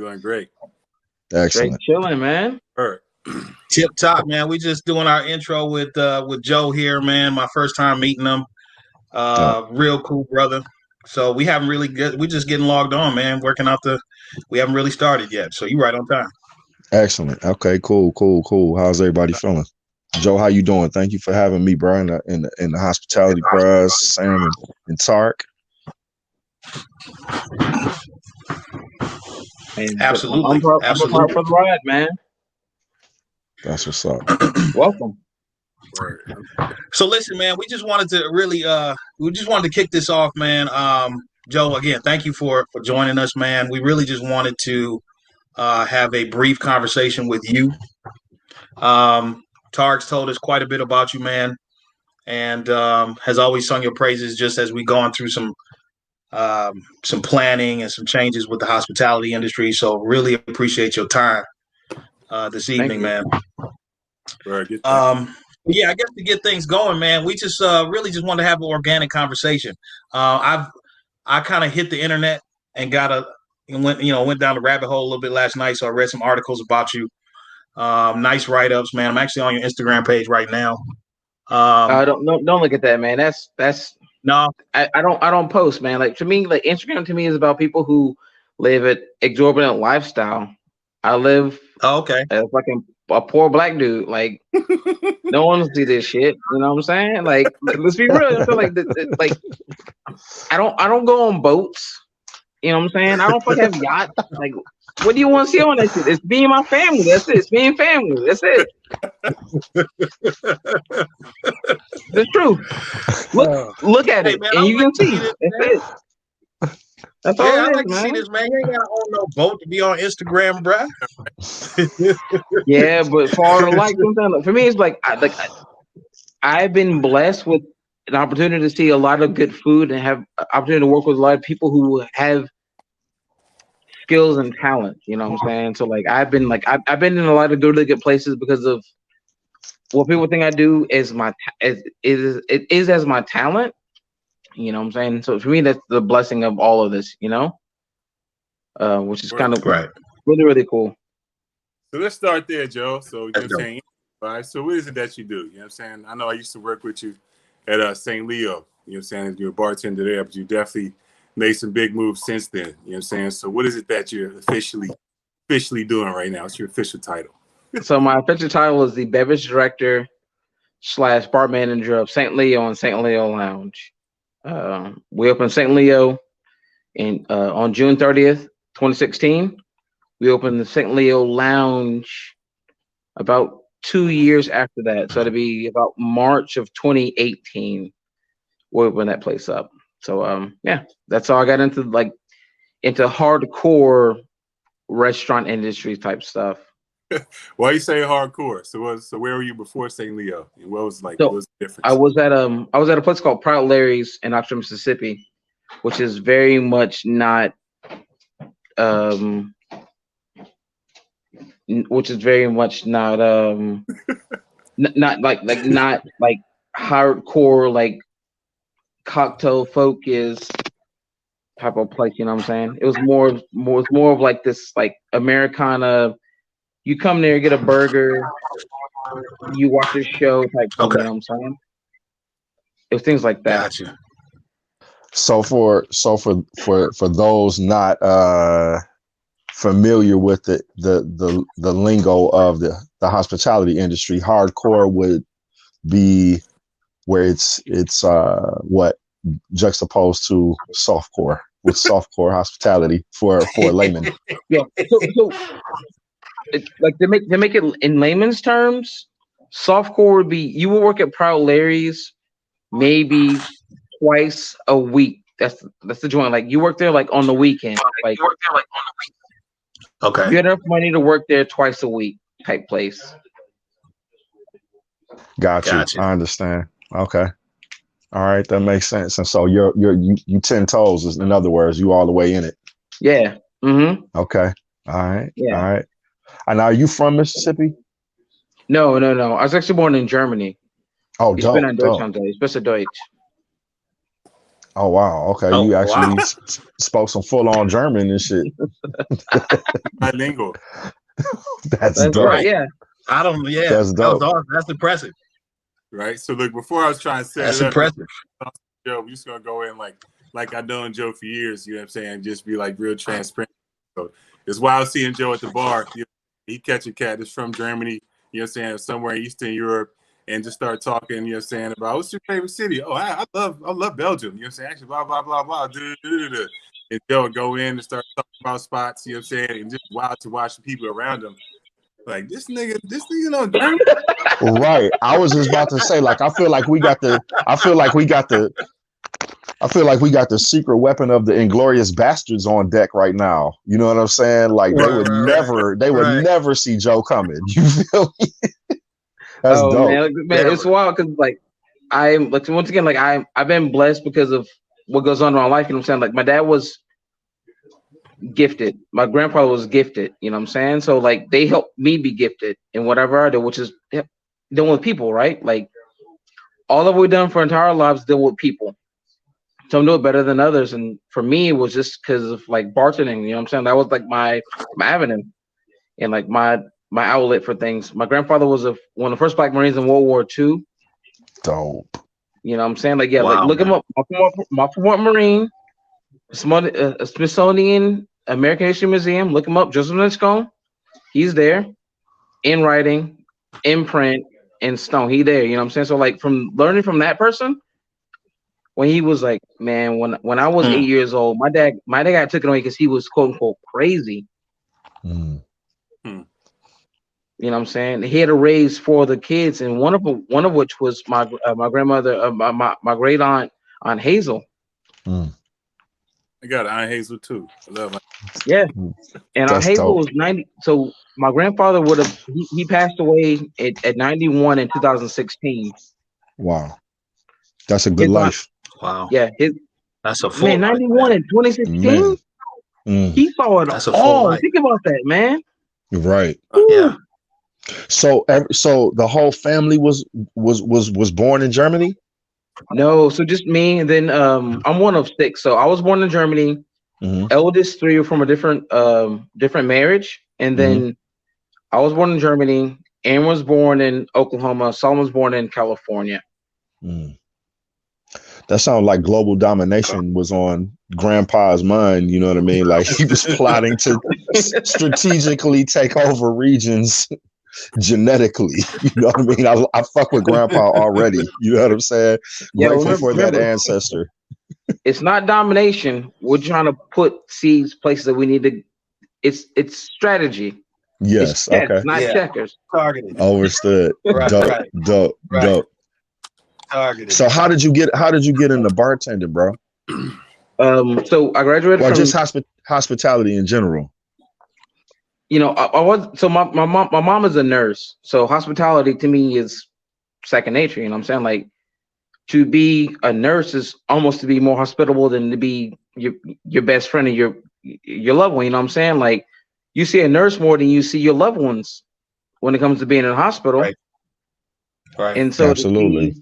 Doing great. Excellent. Straight chilling, man. Tip top, man. We just doing our intro with Joe here, man. My first time meeting him. Real cool brother. So we haven't really we're just getting logged on, man. Working out we haven't really started yet. So you're right on time. Excellent. Okay, cool. How's everybody feeling? Joe, how you doing? Thank you for having me, bro, in the hospitality, bros, Sam and Tark. Absolutely. I'm for the ride, man. That's what's up. Welcome. So listen, man, we just wanted to kick this off, man. Joe, again, thank you for joining us, man. We really just wanted to have a brief conversation with you. Tark's told us quite a bit about you, man, and has always sung your praises just as we gone through some planning and some changes with the hospitality industry. So really appreciate your time this evening, man. Yeah, I guess to get things going, man, we just really just want to have an organic conversation. I kind of hit the internet and went down the rabbit hole a little bit last night. So I read some articles about you. Nice write-ups, man. I'm actually on your Instagram page right now. Don't look at that, man. That's no. I don't post, man. Like to me, like Instagram to me is about people who live an exorbitant lifestyle. I live as fucking a poor black dude. Like no one will see this shit. You know what I'm saying? Like let's be real. I feel like I don't go on boats. You know what I'm saying? I don't fucking have yachts. Like what do you want to see on that shit? It's me and my family. That's it. It's me and family. That's it. The truth. Look at it, man, and you can see. That's it. That's all I it like is, to see this, man. You ain't gotta own no boat to be on Instagram, bruh. Yeah, but for all the likes, for me, it's like I've been blessed with an opportunity to see a lot of good food and have opportunity to work with a lot of people who have skills and talent. You know what I'm saying? So like I've been in a lot of really good places because of what people think I do is as my talent. You know what I'm saying? So for me, that's the blessing of all of this, you know? Which is kind of really, really cool. So let's start there, Joe. So you know what I'm saying? All right. So what is it that you do? You know what I'm saying? I know I used to work with you at St. Leo. You know what I'm saying? You're a bartender there, but you definitely made some big moves since then. You know what I'm saying? So what is it that you're officially doing right now? What's your official title? So my official title is the Beverage Director / Bar Manager of St. Leo and St. Leo Lounge. We opened St. Leo on June 30th, 2016. We opened the St. Leo Lounge about 2 years after that. So it'll be about March of 2018. We opened that place up. So yeah, that's how I got into hardcore restaurant industry type stuff. Why you say hardcore? So where were you before St. Leo? And what was what was the difference? I was at a place called Proud Larry's in Oxford, Mississippi, which is very much not not like hardcore, like cocktail focused type of place. You know what I'm saying? It was more of like this like Americana. You come there, get a burger, you watch a show type thing. You know what I'm saying? It was things like that. Gotcha. So for those not familiar with the lingo of the hospitality industry, hardcore would be where it's what juxtaposed to softcore, with softcore hospitality for laymen. Yeah. So like to make it in layman's terms, softcore would be you will work at Proud Larry's maybe twice a week. That's the joint. Like you work there like on the weekend. Like okay, you had enough money to work there twice a week type place. Gotcha. I understand. Okay. All right, that makes sense. And so you 10 toes, in other words, you all the way in it. Yeah. Mm-hmm. Okay. All right. Yeah. All right. And are you from Mississippi? No. I was actually born in Germany. Oh, Ich bin ein Deutschland, ich spreche Deutsch. Oh wow. Okay, Oh, you actually wow. spoke some full on German and shit. Bilingual. That's That's dope. right. Yeah. I don't. Yeah, That's that was dope. awesome. That's impressive. Right. So look, before I was trying to set That's it up, impressive. Joe, we're just gonna go in like I've known Joe for years, you know what I'm saying? Just be like real transparent. So it's wild seeing Joe at the bar. He catch a cat that's from Germany, you know what I'm saying, somewhere in Eastern Europe, and just start talking, you know what I'm saying, about what's your favorite city? Oh, I love Belgium, you know what I'm saying? Actually, blah, blah, blah, blah. And Joe would go in and start talking about spots, you know what I'm saying, and just wild to watch the people around him. Like this nigga know German. Right. I was just about to say, like, I feel like we got the secret weapon of the Inglorious Bastards on deck right now. You know what I'm saying? Like they would never see Joe coming. You feel me? That's dope. Man, it's wild because like I'm like once again, like I've been blessed because of what goes on in my life. You know what I'm saying? Like my dad was gifted, my grandfather was gifted, you know what I'm saying? So like they helped me be gifted in whatever I do, which is dealing with people, right? Like all that we've done for our entire lives deal with people. Some do it better than others. And for me, it was just because of like bartending, you know what I'm saying? That was like my avenue and like my outlet for things. My grandfather was one of the first Black Marines in World War II. Dope. You know what I'm saying? Like, yeah, Wow, like look him up. My former Marine, Smithsonian American History Museum. Look him up. Joe Stinchcomb. He's there in writing, in print, in stone. He there. You know what I'm saying? So like from learning from that person, when he was like, man, when I was 8 years old, my dad got taken away because he was quote unquote crazy. Mm. You know what I'm saying? He had to raise 4 of the kids, and one of which was my grandmother, my great aunt Hazel. Mm. I got an Aunt Hazel too. I love her. Yeah, and Aunt That's Hazel dope. was 90. So my grandfather he passed away at 91 in 2016. Wow. That's a good His life. Wow. Yeah, That's a full man, 91 in 2016. Man. He saw it That's a full all. life. Think about that, man. Right. Yeah. So the whole family was born in Germany? No, so just me, and then I'm one of 6. So I was born in Germany. Mm-hmm. Eldest 3 are from a different marriage, and then I was born in Germany. Aaron was born in Oklahoma. Solomon was born in California. Mm. That sounds like global domination was on Grandpa's mind. You know what I mean? Like he was plotting to strategically take over regions genetically. You know what I mean? I fuck with Grandpa already. You know what I'm saying? Grateful for that ancestor. It's not domination. We're trying to put seeds places that we need to. It's strategy. Yes. It's chess, Okay. not checkers. Targeted. Overstood. Dope. Targeted. So how did you get into bartending, bro? So I graduated or from just hospitality in general. You know, I was so my mom is a nurse, so hospitality to me is second nature. You know what I'm saying? Like to be a nurse is almost to be more hospitable than to be your best friend and your loved one. You know what I'm saying? Like you see a nurse more than you see your loved ones when it comes to being in a hospital. Right. And so absolutely.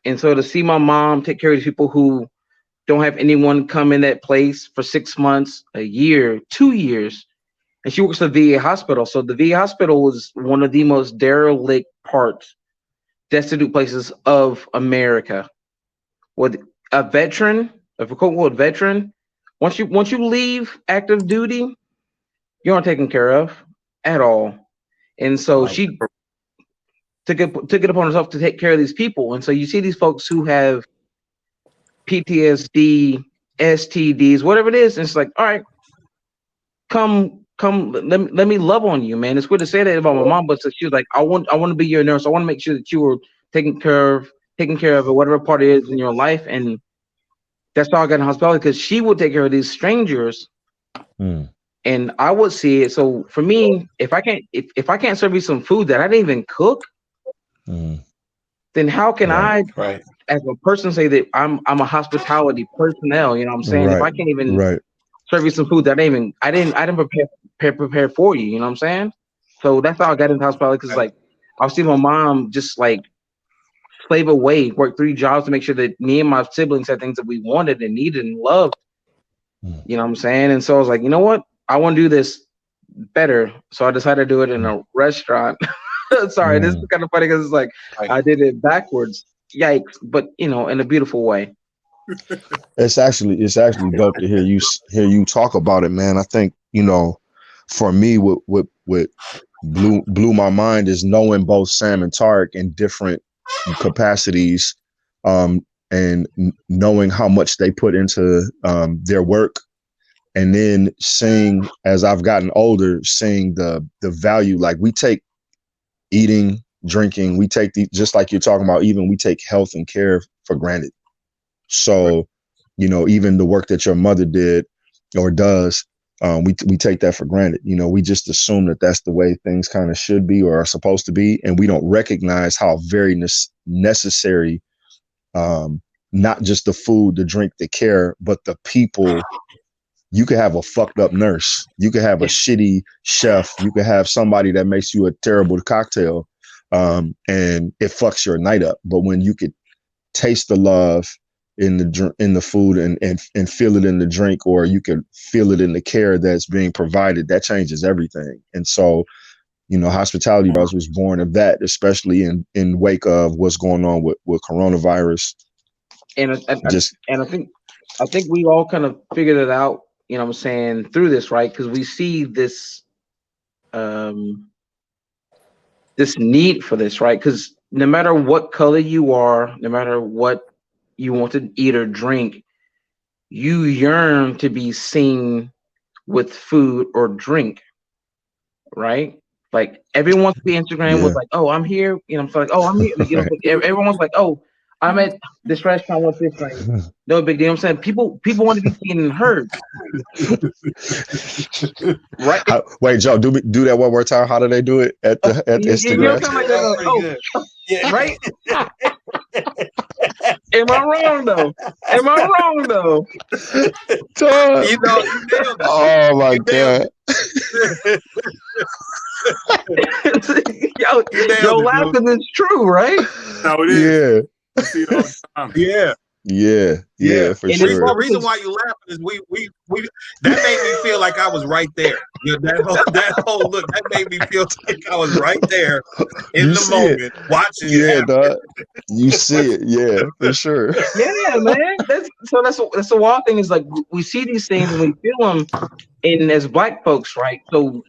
To see my mom take care of these people who don't have anyone come in that place for 6 months, a year, 2 years, and she works at the VA hospital. So the VA hospital was one of the most derelict parts, destitute places of America. With a veteran, if a quote veteran, once you leave active duty, you aren't taken care of at all. And so she took it upon herself to take care of these people. And so you see these folks who have PTSD, STDs, whatever it is, and it's like, all right, come, let me love on you, man. It's weird to say that about my mom, but so she was like, I want to be your nurse. I want to make sure that you were taken care of it, whatever part it is in your life. And that's how I got in hospitality, because she would take care of these strangers. And I would see it. So for me, if I can't serve you some food that I didn't even cook, then how can I, as a person, say that I'm a hospitality personnel? You know what I'm saying? If I can't even serve you some food that I didn't prepare for you. You know what I'm saying? So that's how I got into hospitality, because like I've seen my mom just like slave away, work 3 jobs to make sure that me and my siblings had things that we wanted and needed and loved. You know what I'm saying? And so I was like, you know what? I want to do this better. So I decided to do it in a restaurant. Sorry, this is kind of funny because it's like I did it backwards. Yikes! But you know, in a beautiful way. It's actually dope to hear you talk about it, man. I think, you know, for me, what blew my mind is knowing both Sam and Tarek in different capacities, and knowing how much they put into their work, and then seeing, as I've gotten older, seeing the value. Like, we take eating, drinking, we take just like you're talking about, even we take health and care for granted. So, you know, even the work that your mother did or does, we take that for granted. You know, we just assume that that's the way things kind of should be or are supposed to be, and we don't recognize how very necessary, not just the food, the drink, the care, but the people. You could have a fucked up nurse. You could have a shitty chef. You could have somebody that makes you a terrible cocktail, and it fucks your night up. But when you could taste the love in the food and feel it in the drink, or you could feel it in the care that's being provided, that changes everything. And so, you know, Hospitality Bros was born of that, especially in wake of what's going on with coronavirus. And I think we all kind of figured it out, you know what I'm saying, through this, right? Because we see this this need for this, right? Because no matter what color you are, no matter what you want to eat or drink, you yearn to be seen with food or drink, right? Like, everyone's Instagram was like, oh, I'm here, you know, I'm like, oh, I'm here, you know, everyone's like, oh, I'm at this restaurant with this thing. No big deal. I'm saying people want to be seen and heard. Right? Wait, Joe, do that one more time. How do they do it at Instagram? You know, kind of like, right? Am I wrong though? You know, oh my God. Yo, laughing is true, right? No, it is. I see it all the time. Yeah, for sure. The reason why you laughing is we that made me feel like I was right there. You know, that whole look, that made me feel like I was right there in the moment watching it. Dog. You see it, for sure. Yeah, man. That's the wild thing, is like, we see these things and we feel them in as Black folks, right? So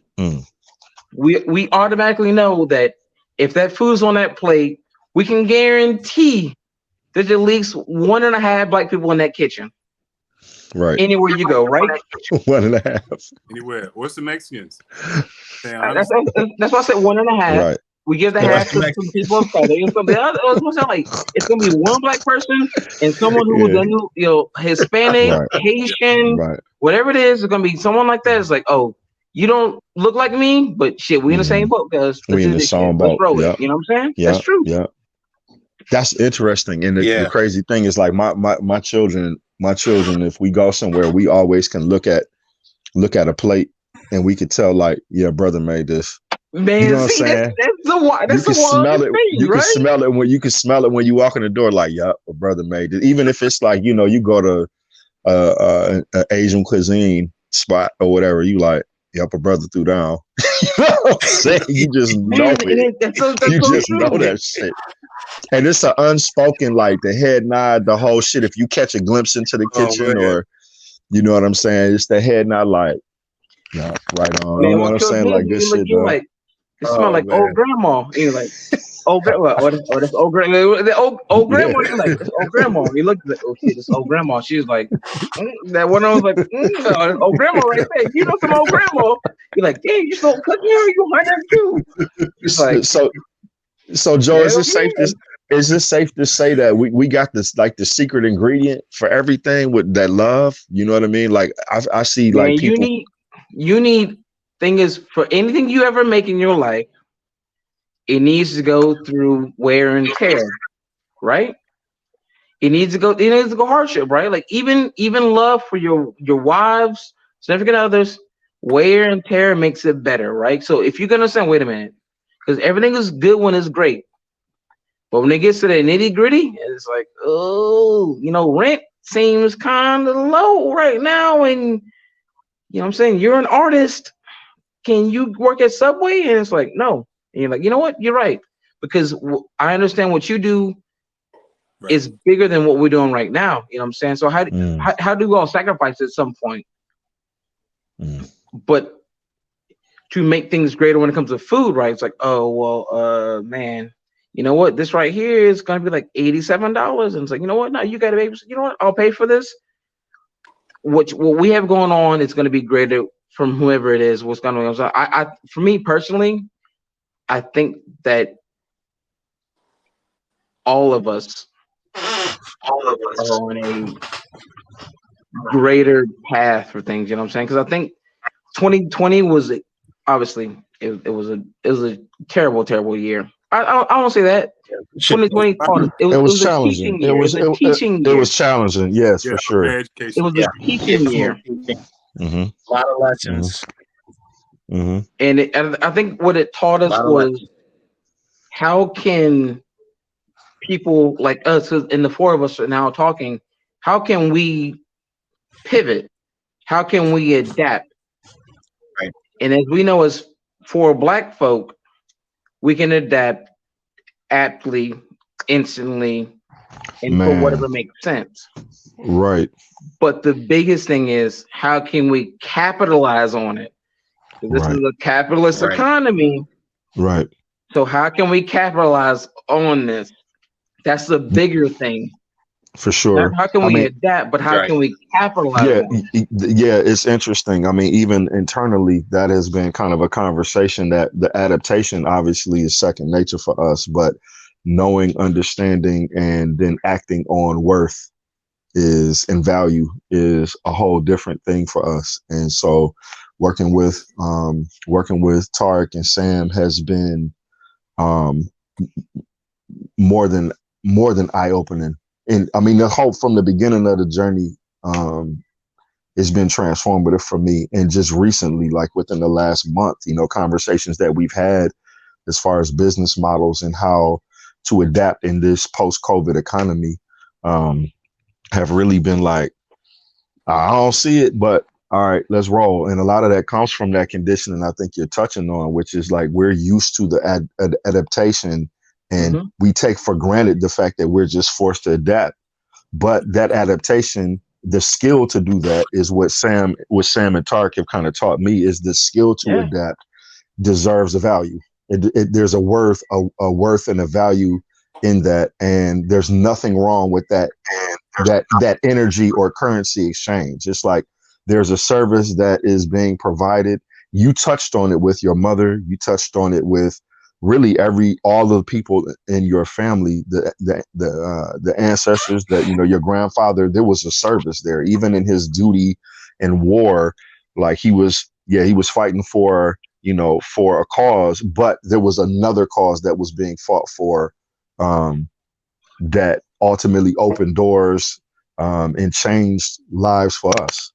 we automatically know that if that food's on that plate, we can guarantee there's at least 1.5 Black people in that kitchen. Right. Anywhere you go, right? 1.5. Anywhere. What's the Mexicans? That's why I said 1.5. Right. We give the half to some people of color. Like, it's gonna be one Black person and someone who is, you know, Hispanic, Haitian, whatever it is. It's gonna be someone like that. It's like, oh, you don't look like me, but shit, we in the same boat, guys. We in the same boat. Yep. You know what I'm saying? Yep. That's true. Yeah. That's interesting. And the crazy thing is, like, my children, if we go somewhere, we always can look at a plate and we could tell, like, yeah, brother made this. Man, you know what I'm saying? That's the smell it. You can smell it when you walk in the door. Like, yeah, a brother made it. Even if it's like, you know, you go to an Asian cuisine spot or whatever, you like, yep, a brother threw down. You know what I'm saying? You just know it. You just know that shit. And it's an unspoken, like, the head nod, the whole shit. If you catch a glimpse into the kitchen, or, you know what I'm saying? It's the head nod, like, yeah, right on. Man, you know what I'm saying? Like, this shit, like, it smell like old grandma. And you're like, old grandma, or that's old grandma. Old grandma, you're like, it's old grandma. You look like, oh shit, it's old grandma. She was like, that one. I was like, no, old grandma right there. You know some old grandma. You're like, damn, you so cooking her, you 102. It's like, so Joe, is it safe to say that we got this, like, the secret ingredient for everything with that love? You know what I mean? Like, I see, like, man, people. You need. Thing is, for anything you ever make in your life, it needs to go through wear and tear, right? It needs to go hardship, right? Like, even love for your wives, significant others, wear and tear makes it better, right? So if you're gonna say, wait a minute, because everything is good when it's great, But when it gets to the nitty gritty, it's like, oh, rent seems kind of low right now. And, what I'm saying? You're an artist. Can you work at Subway? And it's like, no. And you're like, you know what? You're right. Because I understand what you do is bigger than what we're doing right now. You know what I'm saying? So how do we all sacrifice at some point? But to make things greater when it comes to food, right? It's like, oh, well, man, you know what? This right here is going to be like $87. And it's like, you know what? No, you got to pay. You know what? I'll pay for this. What we have going on is going to be greater from whoever it is. What's going on? So for me personally, I think that all of us are on a greater path for things. You know what I'm saying? Because I think 2020 was obviously it was a terrible year. I don't say that. 2020 it was challenging. It was a teaching year. It was challenging, yes, for sure. It was a teaching year. A lot of lessons. And I think what it taught us was how can people like us, and the four of us are now talking, how can we pivot? How can we adapt? Right. And as we know, as for Black folk, we can adapt aptly, instantly, and for whatever makes sense. Right. But the biggest thing is, how can we capitalize on it? This is a capitalist economy. Right. So how can we capitalize on this? That's the bigger thing. For sure. Not how can we adapt, but how can we capitalize on it? Yeah, it's interesting. I mean, even internally, that has been kind of a conversation that the adaptation obviously is second nature for us, but knowing, understanding, and then acting on worth and value is a whole different thing for us. And so working with Tarek and Sam has been more than eye-opening. And I mean, the hope from the beginning of the journey has been transformative for me. And just recently, like within the last month, conversations that we've had as far as business models and how to adapt in this post-COVID economy have really been like, I don't see it, but all right, let's roll. And a lot of that comes from that conditioning I think you're touching on, which is like we're used to the adaptation. And we take for granted the fact that we're just forced to adapt. But that adaptation, the skill to do that is what Sam and Tarek have kind of taught me, is the skill to adapt deserves a value. There's a worth and a value in that. And there's nothing wrong with that energy or currency exchange. It's like there's a service that is being provided. You touched on it with your mother. You touched on it with really all the people in your family, the ancestors, that your grandfather. There was a service there, even in his duty in war. Like he was fighting for a cause, but there was another cause that was being fought for that ultimately opened doors and changed lives for us.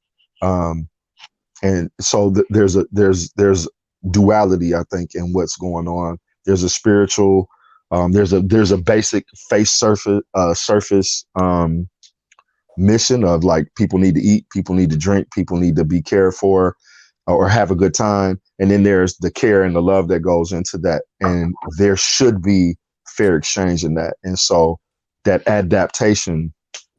And so there's duality, I think, in what's going on. There's a spiritual, there's a basic face surface mission of like people need to eat, people need to drink, people need to be cared for or have a good time. And then there's the care and the love that goes into that. And there should be fair exchange in that. And so that adaptation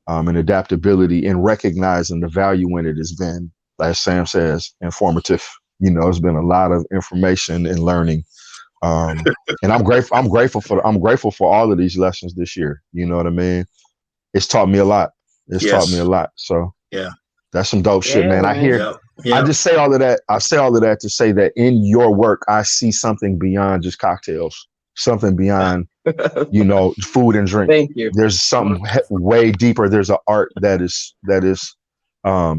and adaptability and recognizing the value in it has been, as Sam says, informative. It's been a lot of information and learning. And I'm grateful for all of these lessons this year. You know what I mean? It's taught me a lot. Taught me a lot. So that's some dope shit, man. I hear. I just say all of that. I say all of that to say that in your work, I see something beyond just cocktails. Something beyond, food and drink. Thank you. There's something way deeper. There's an art that is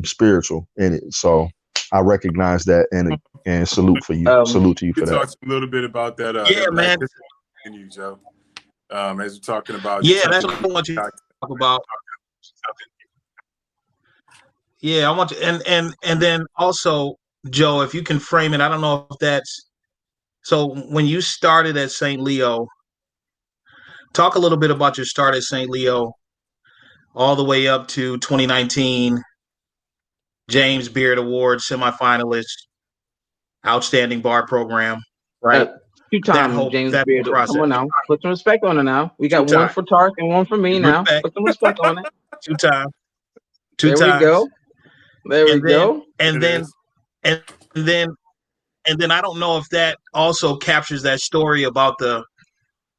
spiritual in it. So I recognize that and salute for you. Salute to you for that. Talk a little bit about that. Man. And you, Joe. As we're talking about. Yeah, that's what I want you to talk about. Yeah, I want to, and then also, Joe, if you can frame it, I don't know if that's so. When you started at St. Leo, talk a little bit about your start at St. Leo, all the way up to 2019 James Beard Award semifinalist, outstanding bar program, right? Two-time James that Beard. process. Come on now, put some respect on it now. We got Two-time. one for Tark and one for me now. Respect. Put some respect on it. Two There times. we go. There we go. And then I don't know if that also captures that story about the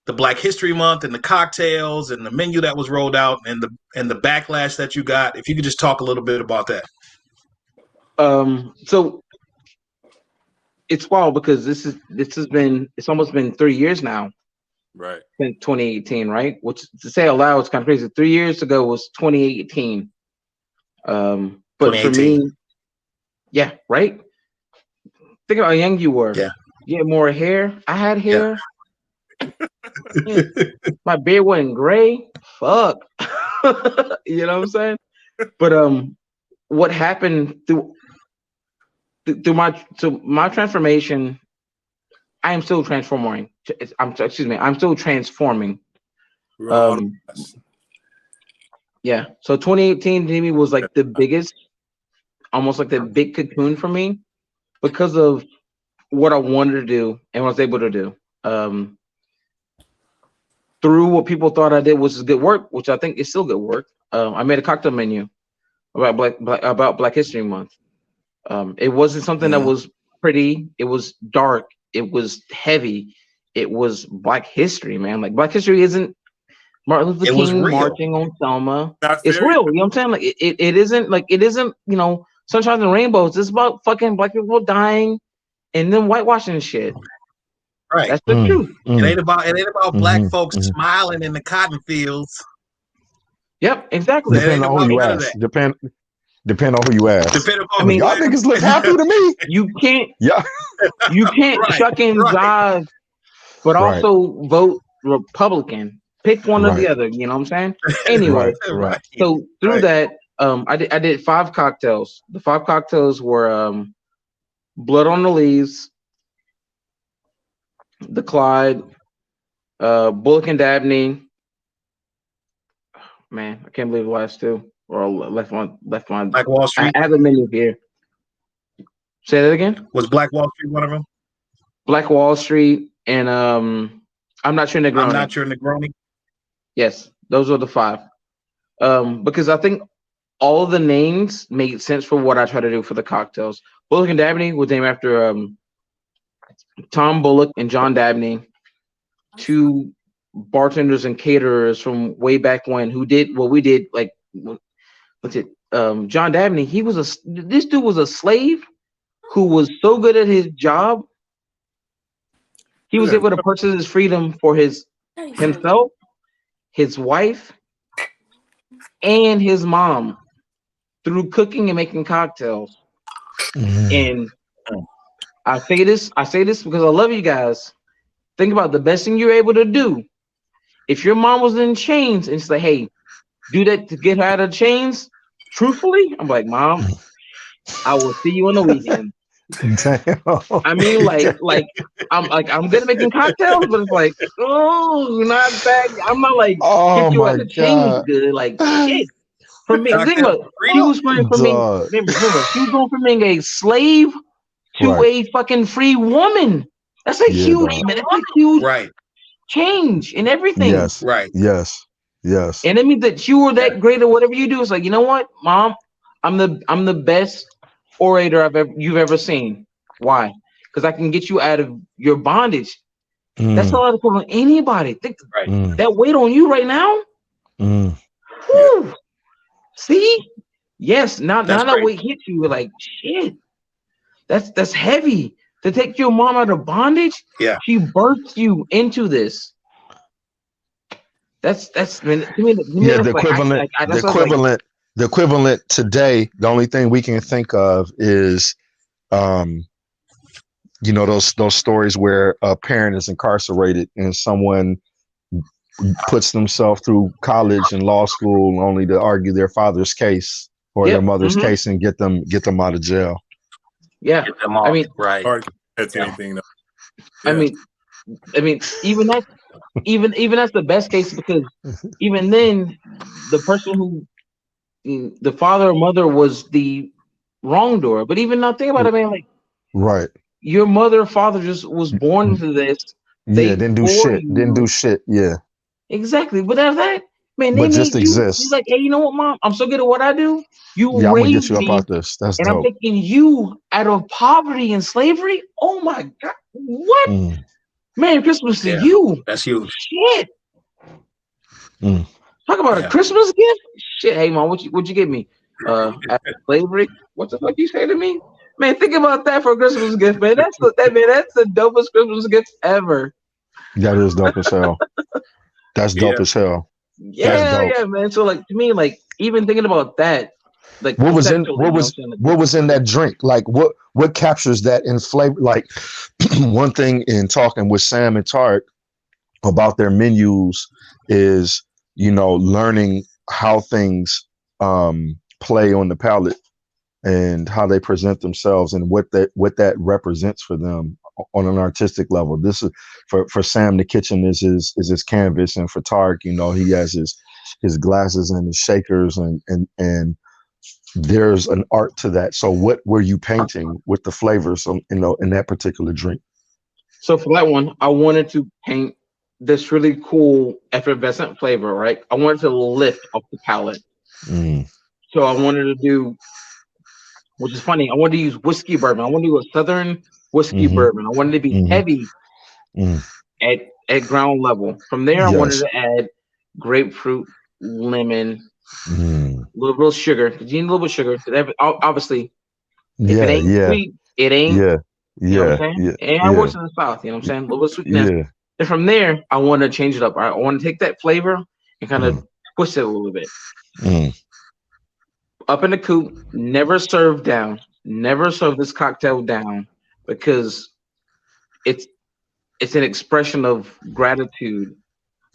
Black History Month and the cocktails and the menu that was rolled out and the backlash that you got. If you could just talk a little bit about that. So it's wild because it's almost been 3 years now. Right. Since 2018, right? Which, to say out loud, is kind of crazy. 3 years ago was 2018. But for me, yeah, right? Think about how young you were. Yeah. You had more hair. I had hair. Yeah. My beard wasn't gray. Fuck. You know what I'm saying? But what happened through my transformation, I am still transforming. I'm still transforming. Yeah. So 2018 to me was like the biggest, almost like the big cocoon for me because of what I wanted to do and was able to do. Through what people thought I did was good work, which I think is still good work. I made a cocktail menu about Black History Month. It wasn't something that was pretty. It was dark. It was heavy. It was Black history, man. Like, Black history isn't Martin Luther King marching on Selma. It's real. You know what I'm saying? Like, it isn't, you know, sunshine and rainbows. It's about fucking Black people dying and then whitewashing shit. Right. That's the truth. It ain't about Black folks smiling in the cotton fields. Yep, exactly. Depending on who you ask. Depend on who you ask. I mean, y'all niggas look happy to me. You can't. Yeah. You can't shuck and jive, but also vote Republican. Pick one or the other. You know what I'm saying? Anyway, so through that, I did 5 cocktails. The 5 cocktails were Blood on the Leaves, the Clyde, Bullock and Dabney. Man, I can't believe the last 2. Or left one. Black Wall Street. I have a menu here. Say that again. Was Black Wall Street one of them? Black Wall Street and I'm not sure Negroni. I'm not sure Negroni. Yes, those were the 5. Because I think all the names made sense for what I try to do for the cocktails. Bullock and Dabney was named after Tom Bullock and John Dabney, 2 bartenders and caterers from way back when who did what we did. Like, what's it? John Dabney. This dude was a slave who was so good at his job. He was able to purchase his freedom for himself, his wife, and his mom through cooking and making cocktails. And I say this because I love you guys. Think about the best thing you're able to do. If your mom was in chains and she's like, hey, do that to get her out of chains, truthfully, I'm like, Mom, I will see you on the weekend. Damn. I mean, I'm good at making cocktails, but it's like, oh, not bad. I'm not like, get you out of chains good. Like, shit. For me, think about it. She was going from being, remember, she was going from being a slave to a fucking free woman. That's a huge, man. That's a huge change in everything. Yes. Right. Yes. Yes. And it means that you were that great at whatever you do. It's like, you know what, Mom, I'm the best orator you've ever seen. Why? Because I can get you out of your bondage. That's a lot of anybody. Think that weight on you right now. Whew. See? Yes. Now that weight hits you, like, shit. That's heavy. To take your mom out of bondage. Yeah. She birthed you into this. That's the equivalent today. The only thing we can think of is, those stories where a parent is incarcerated and someone puts themselves through college and law school only to argue their father's case or their mother's case and get them out of jail. Yeah, I mean, right. That's anything. I mean, even that. even that's the best case, because even then, the person who the father or mother was the wrongdoer. But even now, think about it, man. Like, right. your mother or father just was born into this. Yeah, They didn't do bore shit. you. Didn't do shit. Yeah. Exactly. But after that, man, they But just made you. He's exists. like, hey, you know what, mom? I'm so good at what I do. You Yeah, I'm gonna get raised you up me, out this. That's and I'm dope. taking you out of poverty and slavery. Oh my God. What? Mm, Merry Christmas to Yeah. you. That's huge. Shit. mm. Talk about Yeah. a Christmas gift. Shit, hey mom, what'd you give me? After slavery? What the fuck you say to me? Man, think about that for a Christmas gift, man. That's the dopest Christmas gift ever. That is dope as hell. That's dope Yeah. as hell. That's Yeah, dope. yeah, man. So like, to me, like, even thinking about that, like, What was in conceptually, you know what I'm saying? Like, what was in that drink? Like what captures that in flavor? Like one thing in talking with Sam and Tarek about their menus is, learning how things play on the palate and how they present themselves and what that represents for them on an artistic level. This is for Sam, the kitchen is his canvas, and for Tarek, he has his glasses and his shakers, and there's an art to that. So what were you painting with the flavors in that particular drink? so for that one, I wanted to paint this really cool effervescent flavor, right? I wanted to lift off the palate. Mm, So I wanted to do, which is funny, I wanted to use whiskey bourbon. I wanted to do a southern whiskey mm-hmm, bourbon. I wanted to be mm-hmm, heavy mm. at ground level. From there, I wanted Yes. to add grapefruit, lemon, Mm. a little bit of sugar. Because you need a little bit of sugar. 'Cause obviously, if it Yeah, ain't yeah, sweet, it ain't. yeah, You know what I'm yeah, saying? yeah, And I yeah, works in the South. You know what I'm saying? A little bit of sweetness. yeah. And from there, I want to change it up. I want to take that flavor and kind of Mm, twist it a little bit. mm, Up in the coop, never serve down. Never serve this cocktail down, because it's it's an expression of gratitude.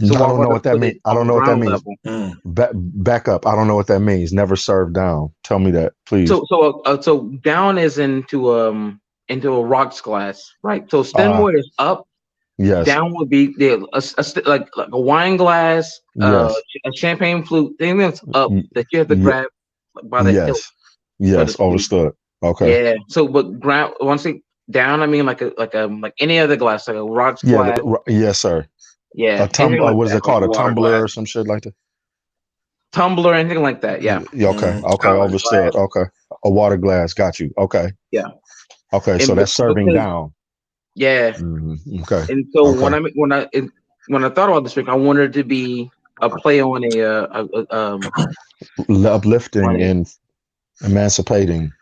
So I I don't want know to what that put means. it I don't on know what that ground means. level. Mm. Back up. I don't know what that means. Never served down. Tell me that, please. So down is into a rocks glass, right? So Ah, Stenmore is up. yes, Down would be like a wine glass, yes, a champagne flute. Thing that's up y- that you have to y- grab by the hilt, yes, so to yes. speak. Understood. Okay. Yeah. So, but ground once it down, I mean like any other glass, like a rocks Yeah. glass. Yes, sir. Yeah, A anything like what is that. it called? A Water tumbler glass. or some shit like that. Tumbler, anything like that. Yeah, Yeah, okay. Okay. Scotch Understood. glass. Okay. A water glass. Got you. Okay. yeah. Okay. So And that's serving because down. yeah, Okay. and so Okay. when I thought about this drink, I wanted it to be a play on on Uplifting a and emancipating.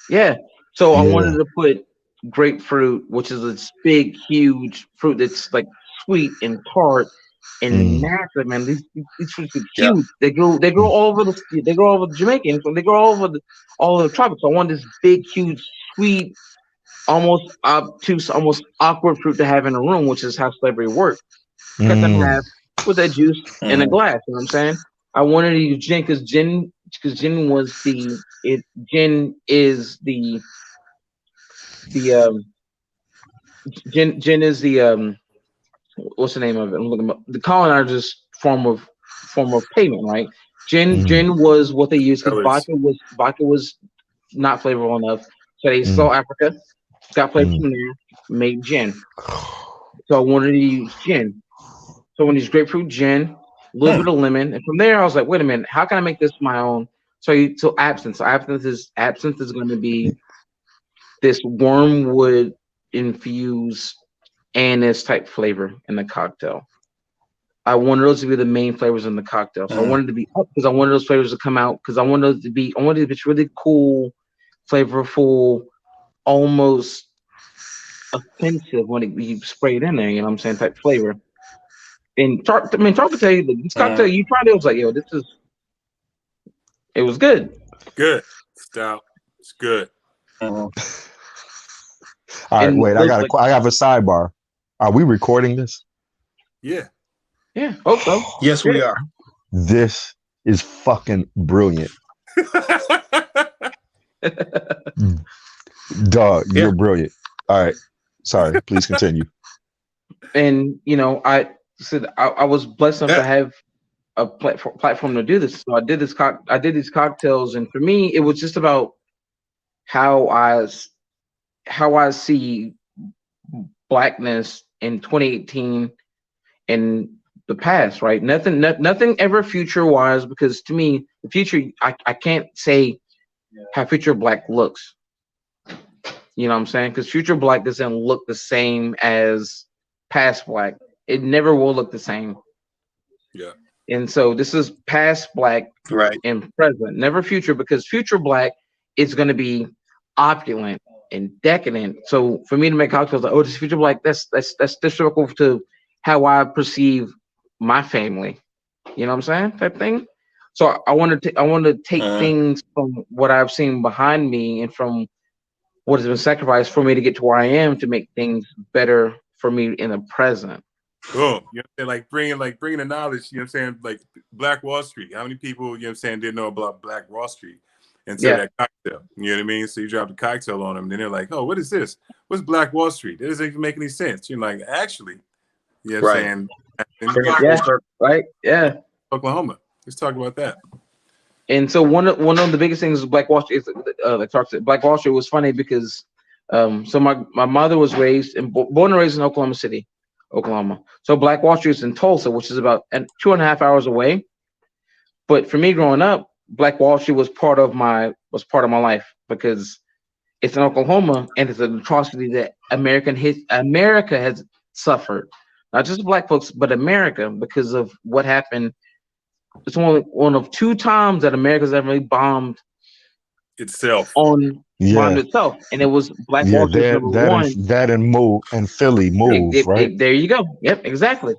yeah. So I Yeah. wanted to put grapefruit, which is this big, huge fruit that's like sweet and tart and Mm, massive. Man, these fruits are Yeah. huge. They grow mm, all over they grow all over Jamaica, and they grow all over the tropics. So I want this big, huge, sweet, almost obtuse, almost awkward fruit to have in a room, which is how slavery worked. Cut them in mm, half, put that juice in a Mm. glass. You know what I'm saying? I wanted to use gin because gin was gin is the gin is the what's the name of it? I'm looking up the colonizers form of payment, right? Gin mm, gin was what they used because Colors. vodka was not flavorful enough. So they mm, saw Africa, got flavor mm. from there, made gin. So I wanted to use gin. So when these grapefruit gin, a little bit of lemon, and from there I was like, wait a minute, how can I make this my own? So absinthe. So absinthe is going to be this wormwood infused anise type flavor in the cocktail. I wanted those to be the main flavors in the cocktail. So I Mm. wanted to be up because I wanted those flavors to come out because I wanted it to be really cool, flavorful, almost offensive when you spray it in there. You know what I'm saying? Type flavor. And Tark to tell you this cocktail Mm. you tried it was like, yo, it was good. Good. Stout. It's good. Mm. All right. And Wait. those like, I have a sidebar. Are we recording this? Yeah. yeah, hope so. Yes, we are. This is fucking brilliant. Dog, Yeah. you're brilliant. All right. Sorry. Please continue. And said I was blessed enough to have a platform to do this. So I did I did these cocktails, and for me, it was just about how I see blackness in 2018 and the past, right? Nothing ever future wise, because to me, the future, I can't say how future black looks. You know what I'm saying? Because future black doesn't look the same as past black. It never will look the same. Yeah. And so this is past black Right. and present, never future, because future black is going to be opulent and decadent. So for me to make cocktails like, oh, this future black, that's disrespectful to how I perceive my family. You know what I'm saying? Type thing. So I want to take things from what I've seen behind me and from what has been sacrificed for me to get to where I am to make things better for me in the present. Boom. You know what I'm saying? Like bringing the knowledge, you know what I'm saying? Like Black Wall Street. How many people, you know what I'm saying, didn't know about Black Wall Street until that cocktail? You know what I mean? So you drop the cocktail on them, and then they're like, oh, what is this? What's Black Wall Street? That doesn't even make any sense. You're like, actually, you know what I'm saying? Yeah, right. Yeah. Oklahoma. Let's talk about that. And so one of the biggest things is Black Wall Street. Black Wall Street was funny because so my mother was born and raised in Oklahoma City, Oklahoma. So Black Wall Street is in Tulsa, which is about 2.5 hours away. But for me growing up, Black Wall Street was part of my life because it's in Oklahoma and it's an atrocity that America has suffered. Not just black folks, but America, because of what happened. It's only one of 2 times that America's ever really bombed itself. Bombed itself, and it was Black Wall Street number 1. And Philly move, right? There you go. Yep, exactly.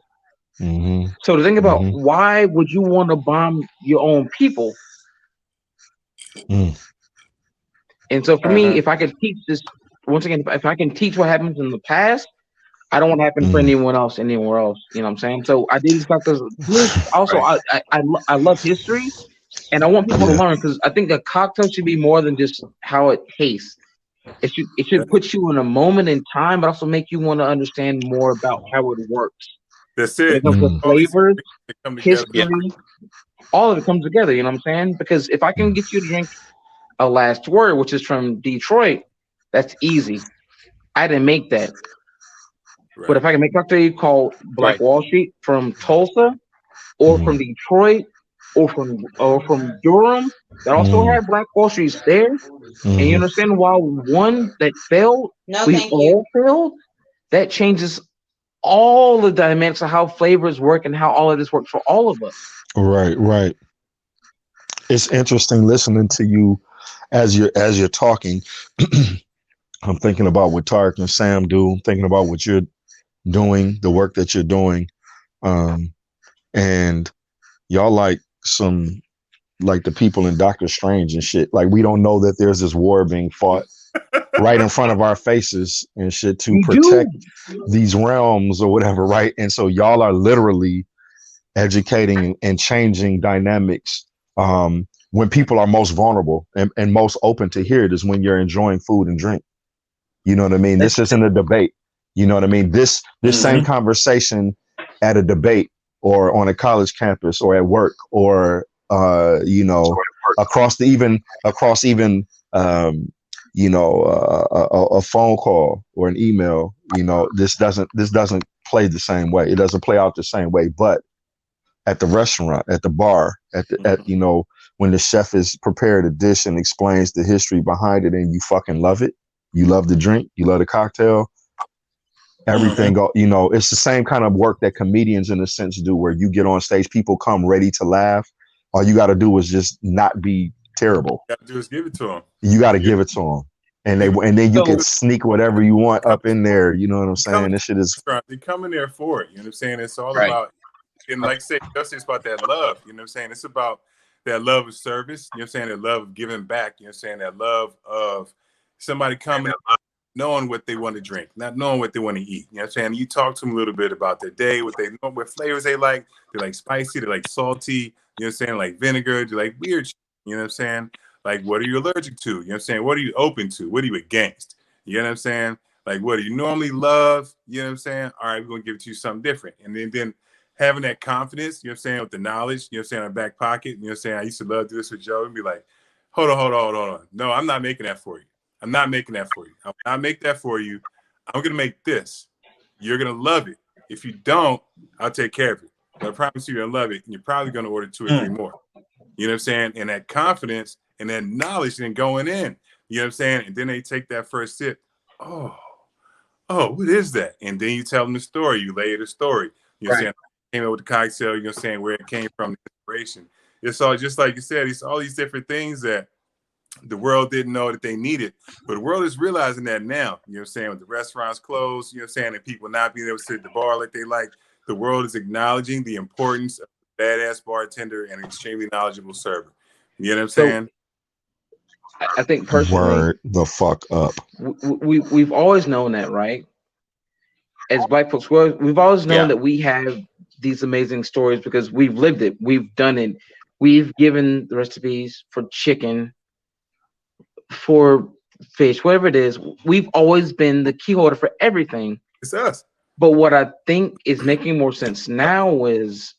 Mm-hmm. So to think about why would you want to bomb your own people? And so for me, if I could teach this once again, if I can teach what happens in the past, I don't want to happen for anyone else anywhere else. You know what I'm saying? So I did these cocktails. Also, I love history, and I want people to learn, because I think a cocktail should be more than just how it tastes. It should put you in a moment in time, but also make you want to understand more about how it works. That's it. The flavors, history, all of it comes together. You know what I'm saying? Because if I can get you to drink a Last Word, which is from Detroit, that's easy. I didn't make that. But if I can make a cocktail called Black Wall Street from Tulsa, or from Detroit, or from Durham, that also have Black Wall Streets there, and you understand why one that failed, we all failed, that changes all the dynamics of how flavors work and how all of this works for all of us. Right. It's interesting listening to you as you're talking. I'm thinking about what Tarek and Sam do. I'm thinking about what you're doing, the work that you're doing, and y'all like the people in Doctor Strange and shit. Like, we don't know that there's this war being fought right in front of our faces and shit to protect these realms or whatever, right? And so y'all are literally educating and changing dynamics when people are most vulnerable and most open to hear it is when you're enjoying food and drink. You know what I mean? This isn't a debate. You know what I mean? This same conversation at a debate or on a college campus or at work or across even a phone call or an email. You know, this doesn't play the same way. It doesn't play out the same way. But at the restaurant, at the bar, when the chef is prepared a dish and explains the history behind it, and you fucking love it. You love the drink. You love the cocktail. Everything, it's the same kind of work that comedians in a sense do, where you get on stage, people come ready to laugh. All you got to do is just not be terrible. You got to do is give it to them. You got to give it to them. And then you can sneak whatever you want up in there. You know what I'm saying? This shit is. They come in there for it. You know what I'm saying? It's all about, and like say, it's about that love. You know what I'm saying? It's about that love of service. You know what I'm saying? That love of giving back. You know what I'm saying? That love of somebody coming knowing what they want to drink, not knowing what they want to eat. You know what I'm saying? You talk to them a little bit about their day, what they know, what flavors they like. They like spicy, they like salty, you know what I'm saying? Like vinegar, they like weird shit, you know what I'm saying? Like, what are you allergic to? You know what I'm saying? What are you open to? What are you against? You know what I'm saying? Like, what do you normally love? You know what I'm saying? All right, we're going to give it to you something different. And then having that confidence, you know what I'm saying, with the knowledge, you know what I'm saying, in my back pocket, you know what I'm saying. I used to love to do this with Joe and be like, hold on. No, I'm not making that for you. I'm not making that for you. I'll not make that for you. I'm going to make this. You're going to love it. If you don't, I'll take care of it. But I promise you're going to love it. And you're probably going to order 2 or 3 more. You know what I'm saying? And that confidence and that knowledge and going in, you know what I'm saying? And then they take that first sip. Oh, what is that? And then you tell them the story. You lay the story. You know what I'm saying? Came up with the cocktail, you know what I'm saying, where it came from, the inspiration. It's all just like you said, it's all these different things that the world didn't know that they needed. But the world is realizing that now, you know what I'm saying, with the restaurants closed, you know what I'm saying, and people not being able to sit at the bar like they like. The world is acknowledging the importance of a badass bartender and an extremely knowledgeable server. You know what I'm saying? I think personally, word the fuck up. We've always known that, right? As Black folks, we've always known that we have these amazing stories because we've lived it, we've done it, we've given the recipes for chicken, for fish, whatever it is. We've always been the key holder for everything. It's us. But what I think is making more sense now is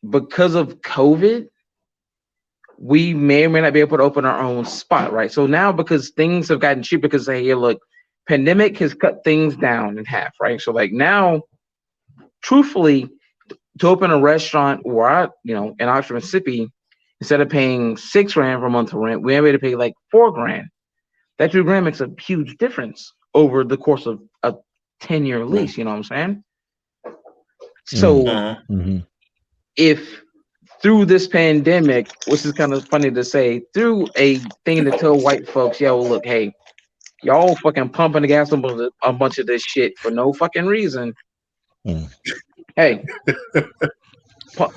because of COVID, we may or may not be able to open our own spot, right? So now because things have gotten cheap, because hey, look, pandemic has cut things down in half, right? So like now, truthfully, to open a restaurant where I, in Oxford, Mississippi, instead of paying $6,000 per month for rent, we're able to pay like $4,000. That $2,000 makes a huge difference over the course of a 10-year lease. You know what I'm saying? So if through this pandemic, which is kind of funny to say, through a thing to tell white folks, yo, look, hey, y'all fucking pumping the gas on a bunch of this shit for no fucking reason. Hey,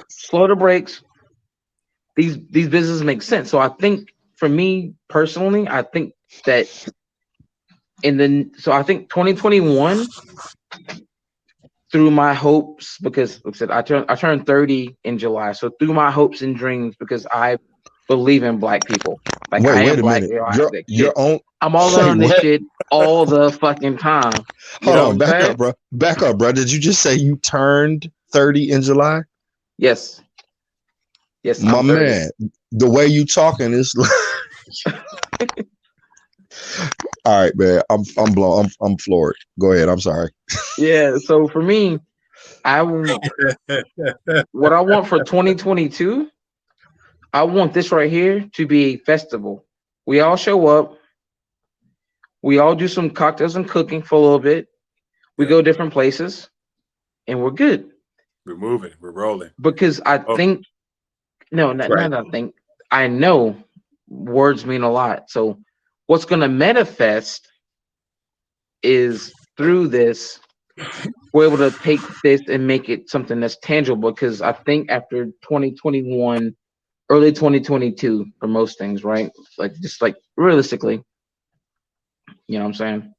slow the brakes. These businesses make sense. So I think for me personally, I think that I think 2021, through my hopes, because like I said, I turned 30 in July. So through my hopes and dreams, because I believe in Black people. Like wait a minute. I'm all in on this shit all the fucking time. Hold on, back up, bro. Back up, bro. Did you just say you turned 30 in July? Yes. Yes, my man. The way you talking is like all right, man. I'm blown. I'm floored. Go ahead. I'm sorry. Yeah. So for me, what I want for 2022, I want this right here to be a festival. We all show up. We all do some cocktails and cooking for a little bit. We go different places, and we're good. We're moving. We're rolling. Because I think, I know words mean a lot. So what's going to manifest is through this, we're able to take this and make it something that's tangible. Because I think after 2021, early 2022 for most things, right? Like just like realistically, you know what I'm saying?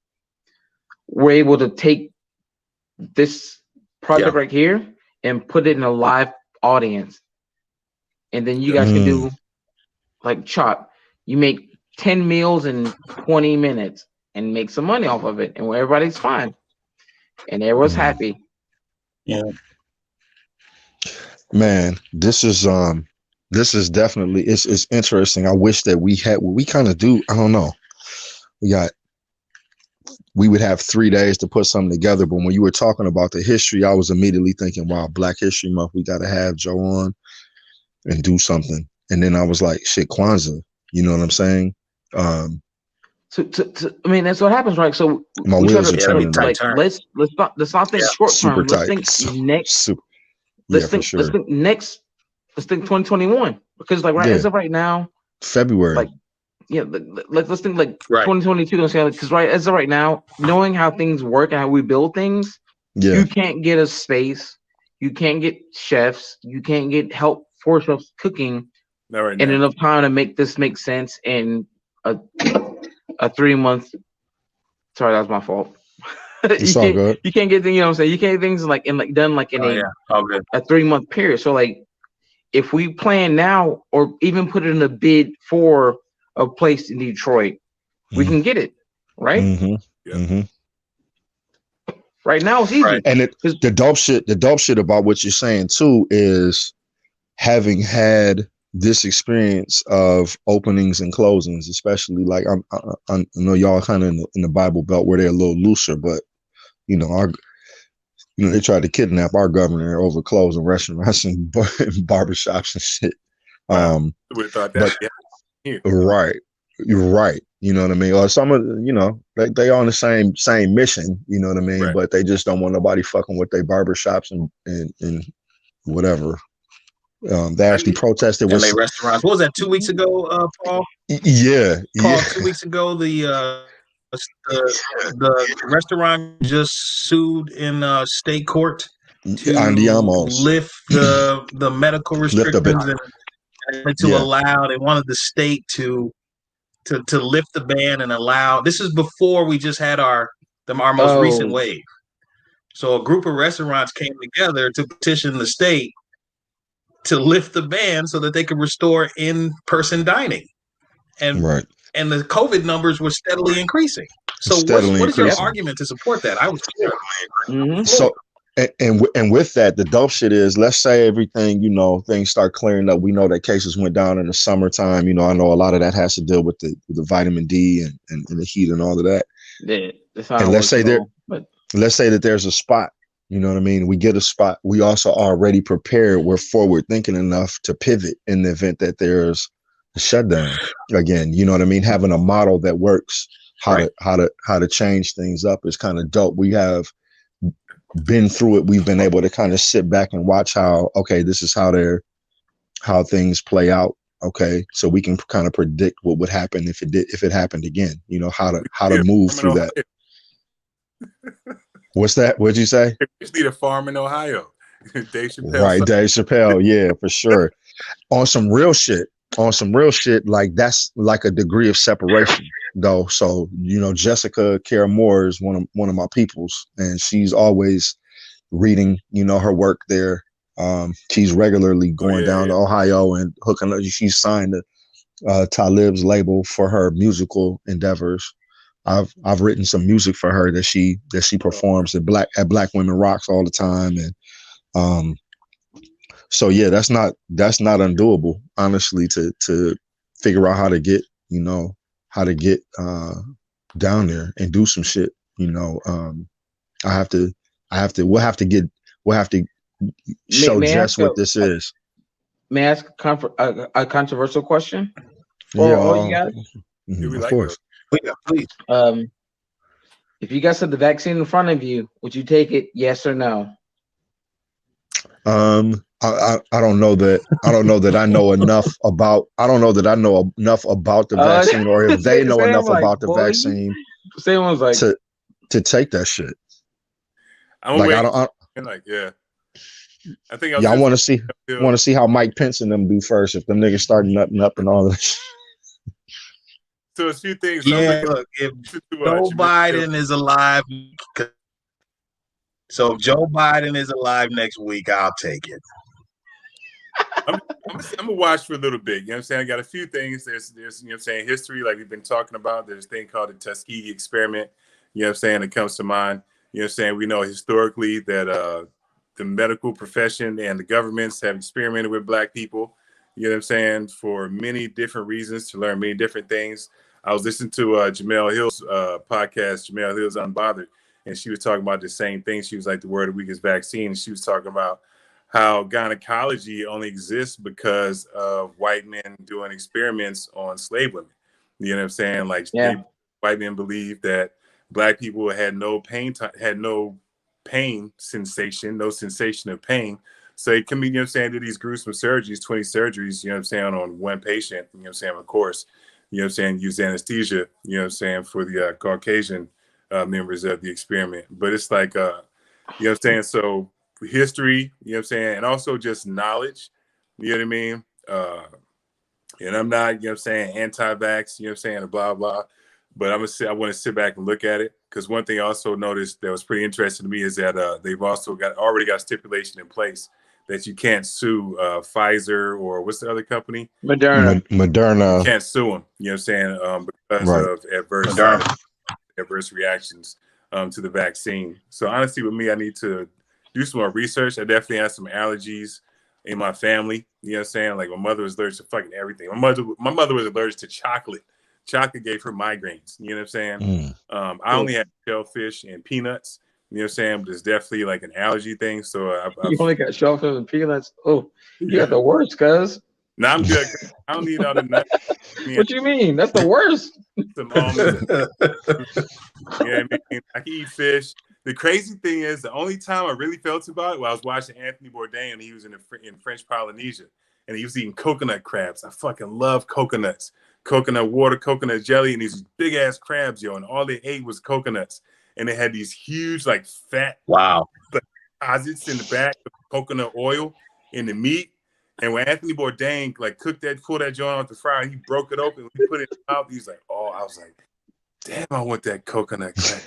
We're able to take this project right here and put it in a live audience. And then you guys can do like Chop. You make 10 meals in 20 minutes and make some money off of it. And everybody's fine. And everyone's happy. Yeah. Man, this is definitely it's interesting. I wish that we kind of do. I don't know. We would have 3 days to put something together. But when you were talking about the history, I was immediately thinking, wow, Black History Month, we got to have Joe on and do something. And then I was like, shit, Kwanzaa, you know what I'm saying? I mean, that's what happens, right? So my wheels are turning. Like, let's not think short term. Let's think next. Let's think 2021, because like as of right now, February. Like, let's think like 2022. Because as of right now, knowing how things work and how we build things, you can't get a space, you can't get chefs, you can't get help for chefs cooking in enough time to make this make sense in a 3 month. Sorry, that was my fault. It's all good. You can't get things, you know what I'm saying? You can't get things done in a 3 month period. So like if we plan now or even put it in a bid for a place in Detroit, we can get it, right? Mm-hmm. Yeah. Mm-hmm. Right now it's easy. Right. And the dope shit about what you're saying too is having had this experience of openings and closings, especially like I know y'all kind of in the Bible Belt where they're a little looser, but they tried to kidnap our governor over closing restaurants and barbershops and shit. Wow. We thought that. Right. You're right. You know what I mean? Or some of they on the same mission, you know what I mean? Right. But they just don't want nobody fucking with their barbershops and whatever. They actually protested with restaurants. What was that 2 weeks ago, Paul? Yeah. Paul, 2 weeks ago, the restaurant just sued in state court to lift the medical restrictions and to allow. They wanted the state to lift the ban and allow. This is before we just had our most recent wave. So a group of restaurants came together to petition the state to lift the ban so that they could restore in-person dining. And and the COVID numbers were steadily increasing. So what is your argument to support that? I was So and with that, the dope shit is, let's say everything, things start clearing up. We know that cases went down in the summertime. I know a lot of that has to deal with the vitamin D and the heat and all of that. Yeah, and let's say that there's a spot. You know what I mean? We get a spot. We also already prepared. We're forward thinking enough to pivot in the event that there's a shutdown again. You know what I mean? Having a model that works, how to change things up is kind of dope. We have been through it. We've been able to kind of sit back and watch this is how things play out. Okay, so we can kind of predict what would happen if it happened again. How to move through that. What's that? What'd you say? You just need a farm in Ohio. Dave Chappelle. Right, Dave Chappelle. Yeah, for sure. On some real shit, like that's like a degree of separation, though. So Jessica Care Moore is one of my peoples, and she's always reading, her work there. She's regularly going down to Ohio and hooking up. She's signed to Talib's label for her musical endeavors. I've written some music for her that she performs at Black Women Rocks all the time, and so yeah, that's not undoable, honestly, to figure out how to get down there and do some shit. We'll have to show Jess what this is. May I ask a controversial question? Yeah, you got it? Of course. Yeah, please. If you guys had the vaccine in front of you, would you take it? Yes or no? I don't know that. I don't know that I know enough about. I don't know that I know enough about the vaccine, or if they know enough about the vaccine. Someone's like to take that shit. I think I want to see how Mike Pence and them do first. If them niggas start nutting up and all that. So a few things. Yeah, look, if Joe Biden is alive, next week, I'll take it. I'm gonna watch for a little bit. You know what I'm saying? I got a few things. There's history, like we've been talking about. There's a thing called the Tuskegee experiment. You know what I'm saying? It comes to mind. You know what I'm saying? We know historically that the medical profession and the governments have experimented with Black people. You know what I'm saying? For many different reasons, to learn many different things. I was listening to Jamel Hill's podcast, Jamel Hill's Unbothered, and she was talking about the same thing. She was like, the word of the week is vaccine. And she was talking about how gynecology only exists because of white men doing experiments on slave women. You know what I'm saying? Like, white men believe that Black people had no pain sensation, no sensation of pain. So it can be, you know what I'm saying, do these gruesome surgeries, 20 surgeries, you know what I'm saying, on one patient, you know what I'm saying, of course, you know what I'm saying, use anesthesia, you know what I'm saying, for the Caucasian members of the experiment. But it's like, you know what I'm saying, so history, you know what I'm saying, and also just knowledge, you know what I mean? And I'm not, you know what I'm saying, anti-vax, you know what I'm saying, blah, blah. But I want to sit back and look at it, because one thing I also noticed that was pretty interesting to me is that they've also already got stipulation in place that you can't sue Pfizer or what's the other company? Moderna. You can't sue them, you know what I'm saying, because of adverse reactions to the vaccine. So honestly, with me, I need to do some more research. I definitely have some allergies in my family. You know what I'm saying? Like my mother was allergic to fucking everything. My mother was allergic to chocolate. Chocolate gave her migraines. You know what I'm saying? I only had shellfish and peanuts. You know what I'm saying? But it's definitely like an allergy thing. So you only got shellfish and peanuts. Oh, you got the worst, cuz. No, I'm good. I don't need all the nuts. What you mean? That's the worst. Some almonds. Yeah, I mean, I can eat fish. The crazy thing is, the only time I really felt about it, I was watching Anthony Bourdain, and he was in French Polynesia, and he was eating coconut crabs. I fucking love coconuts, coconut water, coconut jelly, and these big ass crabs, yo. And all they ate was coconuts, and they had these huge, like fat, deposits in the back of coconut oil in the meat. And when Anthony Bourdain like pulled that joint off the fryer, he broke it open, he put it in his mouth. He's like, "Oh," I was like, "Damn, I want that coconut crab."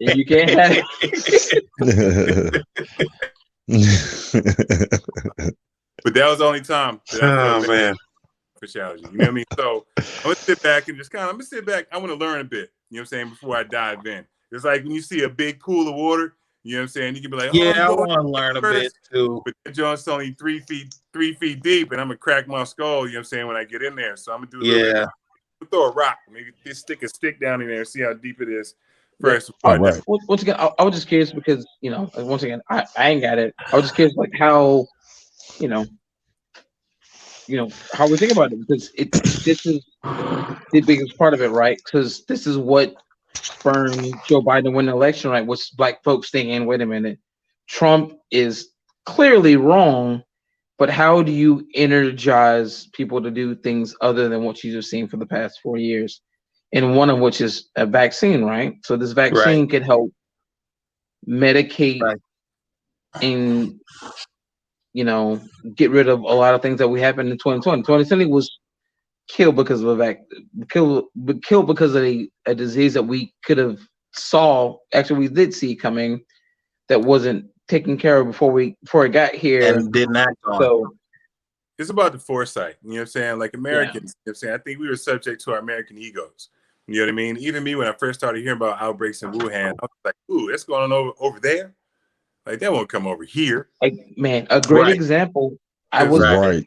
You can't have it. But that was the only time that I felt man. fish allergy. You know what I mean? So I'm gonna sit back and I want to learn a bit, you know what I'm saying, before I dive in. It's like when you see a big pool of water, you know what I'm saying, you can be like, I want to learn a bit too. But that joint's only 3 feet deep, and I'm gonna crack my skull, you know what I'm saying, when I get in there. So I'm gonna do a little bit. Throw a rock, maybe just stick a stick down in there and see how deep it is first. Right. Once again, I was just curious because, you know, once again, I ain't got it. I was just curious, like how, you know, how we think about it, because this is the biggest part of it, right? Because this is what spurned Joe Biden to win the election, right? Was black folks thinking, wait a minute, Trump is clearly wrong, but how do you energize people to do things other than what you've seen for the past 4 years? And one of which is a vaccine, right? So this vaccine could help medicate and, you know, get rid of a lot of things that we happened in 2020. 2020 was killed because of killed because of a disease that we could have we did see coming, that wasn't taken care of before it got here and didn't act on. So it's about the foresight, you know what I'm saying? Like Americans, you know what I'm saying? I think we were subject to our American egos. You know what I mean? Even me, when I first started hearing about outbreaks in Wuhan, I was like, ooh, that's going on over there. Like, that won't come over here. Like, man, a great example. I was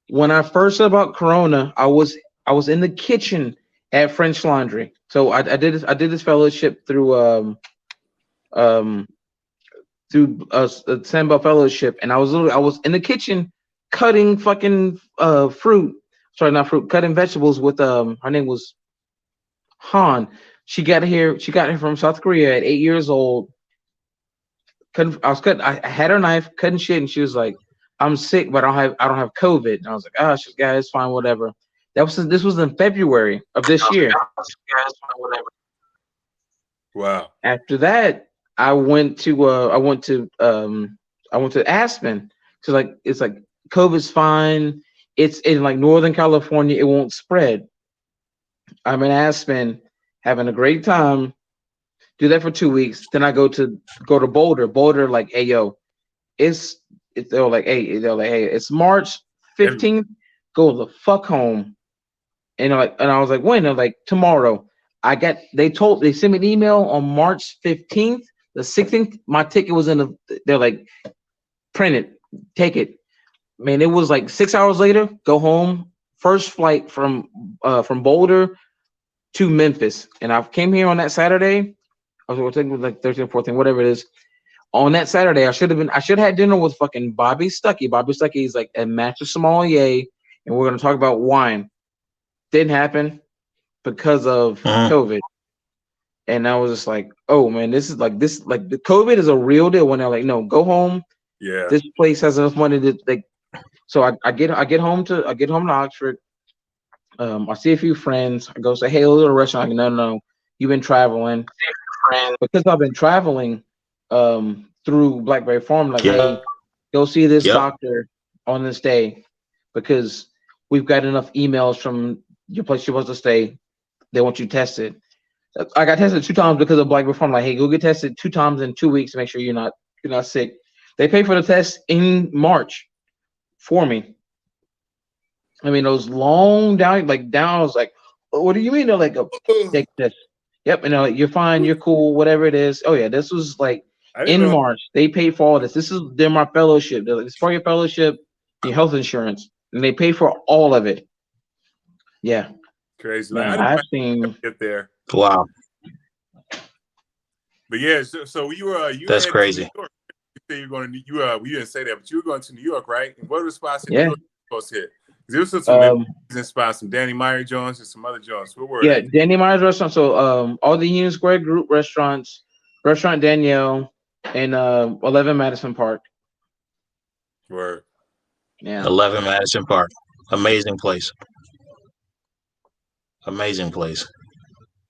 when I first heard about Corona, I was in the kitchen at French Laundry. So I did this fellowship through Samba Fellowship, and I was in the kitchen cutting fucking cutting vegetables with her name was Han. She got here from South Korea at 8 years old. I had her knife cutting shit, and she was like, "I'm sick, but I don't have COVID." And I was like, "Ah, yeah, it's fine, whatever." This was in February of this year. Wow. After that, I went to Aspen. So it's like COVID's fine. It's in like Northern California. It won't spread. I'm in Aspen having a great time. Do that for 2 weeks. Then I go to Boulder. Boulder, like, hey, yo, they're like, hey, it's March 15th. Go the fuck home. And I was like, when? They're like, tomorrow. They sent me an email on March 15th. The 16th, my ticket was they're like, print it, take it. Man, it was like 6 hours later, go home. First flight from Boulder to Memphis. And I came here on that Saturday. I was thinking like 13 or 14, whatever it is. On that Saturday, I should have had dinner with fucking Bobby Stuckey. Bobby Stuckey is like a master sommelier, and we're gonna talk about wine. Didn't happen because of COVID. And I was just like, oh man, this the COVID is a real deal. When they're like, no, go home. Yeah. This place has enough money to like. So I get home to Oxford. I see a few friends. I go say, hey, little restaurant. Like, no, you've been traveling. Because I've been traveling through Blackberry Farm, like, hey, go see this doctor on this day because we've got enough emails from your place you're supposed to stay. They want you tested. I got tested 2 times because of Blackberry Farm. Like, hey, go get tested 2 times in 2 weeks to make sure you're not sick. They pay for the test in March for me. I mean, those long down, I was like, what do you mean? They're like, take this. Yep, and like, you're fine, you're cool, whatever it is. Oh yeah, this was like I didn't in know. March. They paid for all this. They're my fellowship. They're like, it's for your fellowship, your health insurance, and they pay for all of it. Yeah, Crazy. Like, I man, didn't I've seen. get there. Wow, But yeah, so you were that's headed crazy. to New York. You say you're going to we didn't say that, but you were going to New York, right? And what were the spots in New Yeah. York you were supposed to hit? There was some amazing spots, some Danny Meyer Jones and some other Jones. What were Yeah, they? Danny Myers restaurant. So all the Union Square Group restaurants, Restaurant Danielle, and 11 Madison Park. Word. Yeah. 11 Madison Park, amazing place. Amazing place.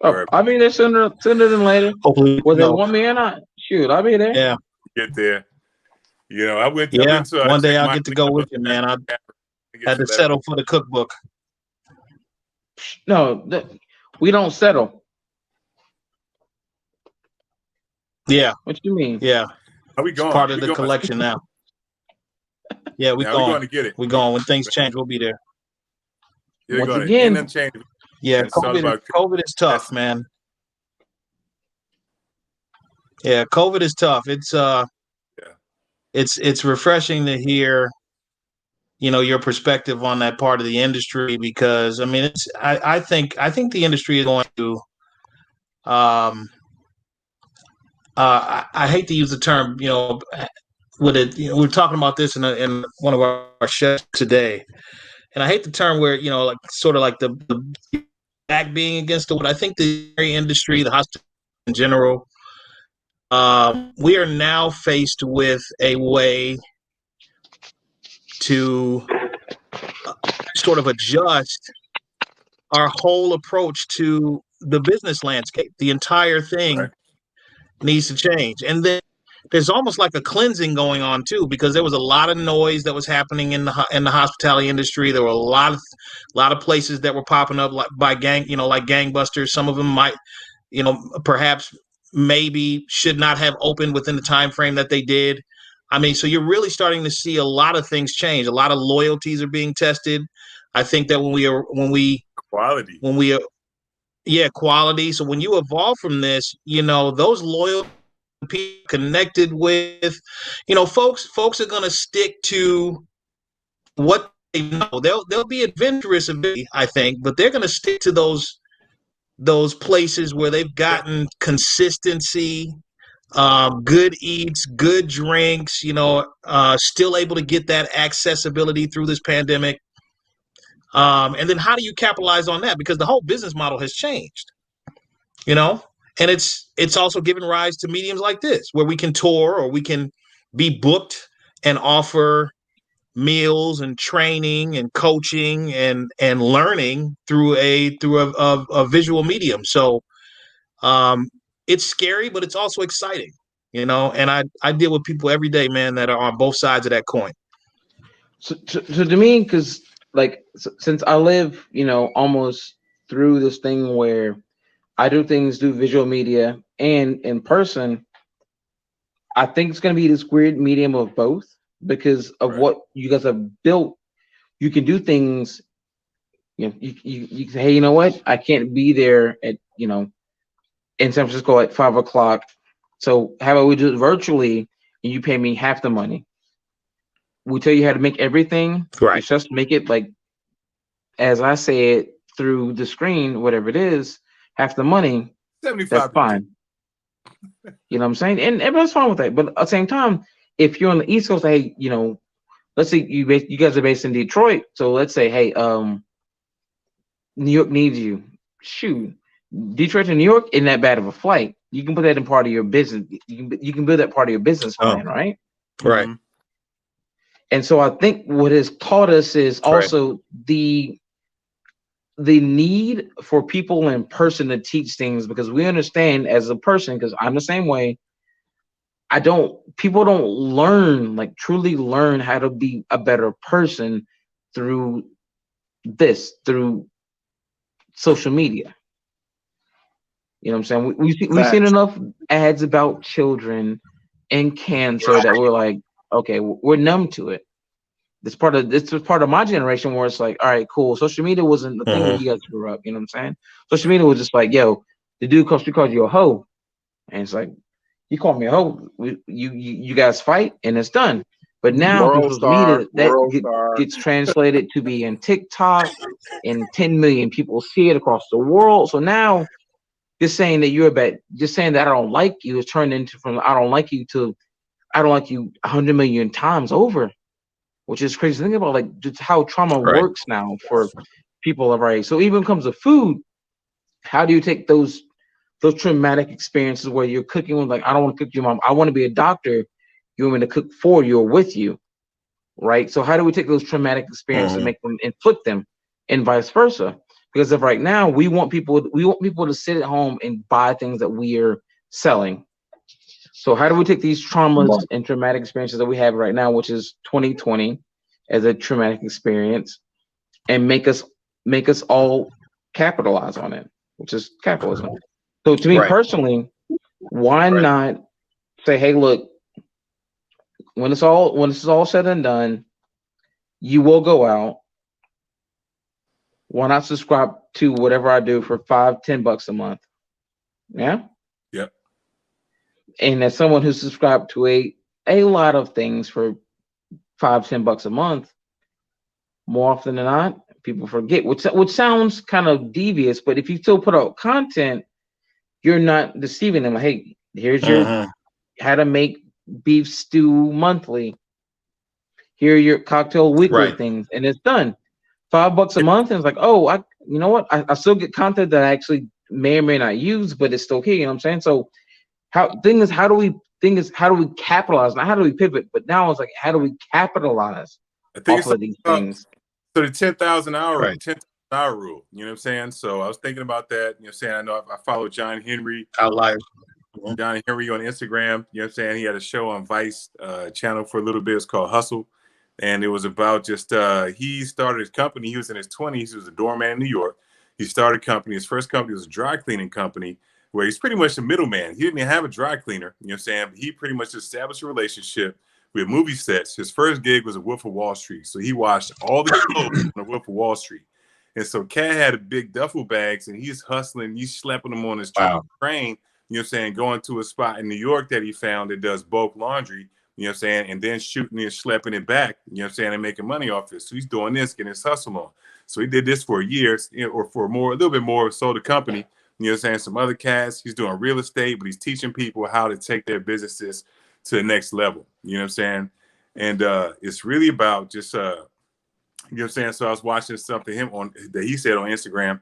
Oh, Word. I'll be there sooner than later. Hopefully, Whether they want me or not, shoot, I'll be there. Yeah, Get there. You know, I've been yeah. to One day check I'll my get to go with you, man. I had to settle for the cookbook. No, we don't settle. Yeah, What you mean? yeah. Are we It's going? part of We the going? collection now. Yeah, we're Now we're going going. to get it. We're going. When things change, we'll be there. You're Once going again- to change. Yeah, It's all about COVID is tough, man. Yeah, COVID is tough. It's refreshing to hear, your perspective on that part of the industry, because I mean, I think the industry is going to I hate to use the term, with it, we were talking about this in one of our shows today, and I hate the term where, like sort of like the back being against the wood. I think the industry, the hospital in general, we are now faced with a way to sort of adjust our whole approach to the business landscape. The entire thing needs to change. And then there's almost like a cleansing going on too, because there was a lot of noise that was happening in the hospitality industry. There were a lot of places that were popping up like like gangbusters. Some of them might, perhaps maybe should not have opened within the time frame that they did. I mean, so you're really starting to see a lot of things change. A lot of loyalties are being tested. I think that quality. Quality. So when you evolve from this, those loyal people connected with, folks are going to stick to what they know. They'll be adventurous a bit, I think, but they're going to stick to those places where they've gotten consistency, good eats, good drinks, still able to get that accessibility through this pandemic. And then how do you capitalize on that? Because the whole business model has changed, and it's also given rise to mediums like this, where we can tour or we can be booked and offer meals and training and coaching and learning through a visual medium. So it's scary, but it's also exciting, and I deal with people every day, man, that are on both sides of that coin. So to me, because since I live, almost through this thing where I do visual media and in person, I think it's going to be this weird medium of both because of what you guys have built. You can do things, you say, hey, you know what? I can't be there at, in San Francisco at 5:00. So how about we do it virtually and you pay me half the money? We tell you how to make everything. Right. It's just make it like, as I say it through the screen, whatever it is, half the money. 75%. That's fine. You know what I'm saying? And everybody's fine with that. But at the same time, if you're on the East Coast, hey, let's say you guys are based in Detroit. So let's say, hey, New York needs you. Shoot, Detroit to New York isn't that bad of a flight. You can put that in part of your business. You can build that part of your business plan, right? Right. Mm-hmm. And so I think what has taught us is also the need for people in person to teach things, because we understand as a person, because I'm the same way. People don't learn, truly learn how to be a better person through social media. You know what I'm saying? We've seen enough ads about children and cancer that we're like, okay, we're numb to it. this was part of my generation where it's like, all right, cool. Social media wasn't the thing when you guys grew up. You know what I'm saying? Social media was just like, yo, the dude calls you a hoe, and it's like, you call me a hoe, you guys fight, and it's done. But now through social media, that gets translated to be in TikTok, and 10 million people see it across the world. So now, just saying that you're a bad, just saying that I don't like you is turned into from I don't like you to I don't like you 100 million times over, which is crazy. Think about like just how trauma works now for people of our age. So even comes to food, how do you take those traumatic experiences where you're cooking with like, I don't want to cook your mom, I want to be a doctor. You want me to cook for you or with you, right? So how do we take those traumatic experiences and make them inflict them, and vice versa? Because of right now, we want people to sit at home and buy things that we are selling. So how do we take these traumas and traumatic experiences that we have right now, which is 2020, as a traumatic experience, and make us all capitalize on it, which is capitalism. So to me personally, why not say, hey, look, when this is all said and done, you will go out. Why not subscribe to whatever I do for $5-10 a month? Yeah. Yep. And as someone who's subscribed to a lot of things for $5-10 a month, more often than not, people forget, which sounds kind of devious, but if you still put out content, you're not deceiving them. Like, hey, here's your how to make beef stew monthly. Here are your cocktail weekly things, and it's done. $5 a month, and it's like, oh, you know what? I still get content that I actually may or may not use, but it's still here. You know what I'm saying? So how do we capitalize? Not how do we pivot, but now it's like, how do we capitalize off of these things? So the 10,000 hour 10,000 hour rule, you know what I'm saying? So I was thinking about that, you know what I'm saying? I know I follow John Henry. Outliers. John Henry on Instagram, you know what I'm saying? He had a show on Vice channel for a little bit. It's called Hustle. And it was about just, he started his company. He was in his 20s. He was a doorman in New York. He started a company. His first company was a dry cleaning company where he's pretty much a middleman. He didn't even have a dry cleaner, you know what I'm saying? He pretty much established a relationship with movie sets. His first gig was a Wolf of Wall Street. So he washed all the clothes on the Wolf of Wall Street. And so Cat had a big duffel bags, and he's hustling. He's slapping them on his train, you know what I'm saying, going to a spot in New York that he found that does bulk laundry, you know what I'm saying, and then shooting and schlepping it back, you know what I'm saying, and making money off it. So he's doing this, getting his hustle on. So he did this for years, you know, or for more, a little bit more, sold a company, you know what I'm saying, some other cats. He's doing real estate, but he's teaching people how to take their businesses to the next level, you know what I'm saying? And it's really about just, you know what I'm saying? So I was watching something that he said on Instagram.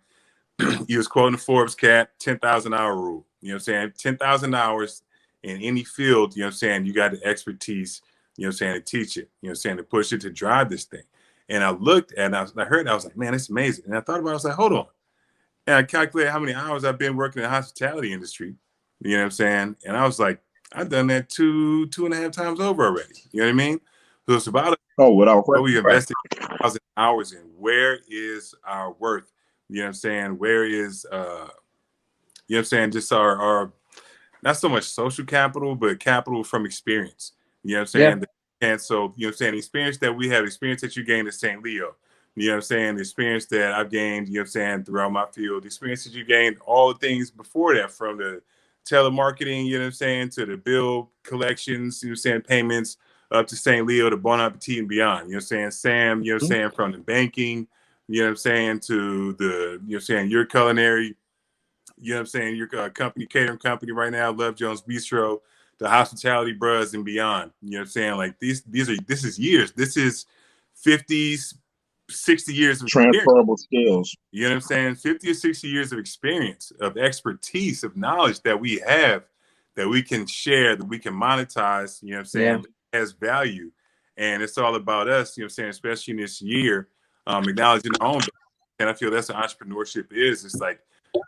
He was quoting the Forbes Cat 10,000 hour rule. You know what I'm saying? 10,000 hours in any field, you know what I'm saying? You got the expertise, you know what I'm saying, to teach it, you know what I'm saying, to push it, to drive this thing. And I looked and I heard, I was like, man, it's amazing. And I thought about it, I was like, hold on. And I calculated how many hours I've been working in the hospitality industry, you know what I'm saying? And I was like, I've done that two and a half times over already. You know what I mean? So it's about without question. We invested 1,000 hours in. Where is our worth? You know what I'm saying? Where is you know what I'm saying? Just our not so much social capital, but capital from experience. You know what I'm saying? Yeah. And so, you know what I'm saying, the experience that we have, experience that you gained at St. Leo, you know what I'm saying, the experience that I've gained, you know what I'm saying, throughout my field, the experience that you gained, all the things before that, from the telemarketing, you know what I'm saying, to the bill collections, you know what I'm saying, payments, up to St. Leo, to Bon Appetit and beyond. You know what I'm saying? Sam, you know what I'm saying, from the banking, you know what I'm saying, to the, you know what I'm saying, your culinary, you know what I'm saying, your company, catering company right now, Love Jones Bistro, the hospitality bros and beyond. You know what I'm saying? Like this is years. This is 50s, 60 years of transferable skills. You know what I'm saying? 50 or 60 years of experience, of expertise, of knowledge that we have, that we can share, that we can monetize, you know what I'm saying, has value. And it's all about us, you know what I'm saying, especially in this year, acknowledging our own. And I feel that's what entrepreneurship is. It's like,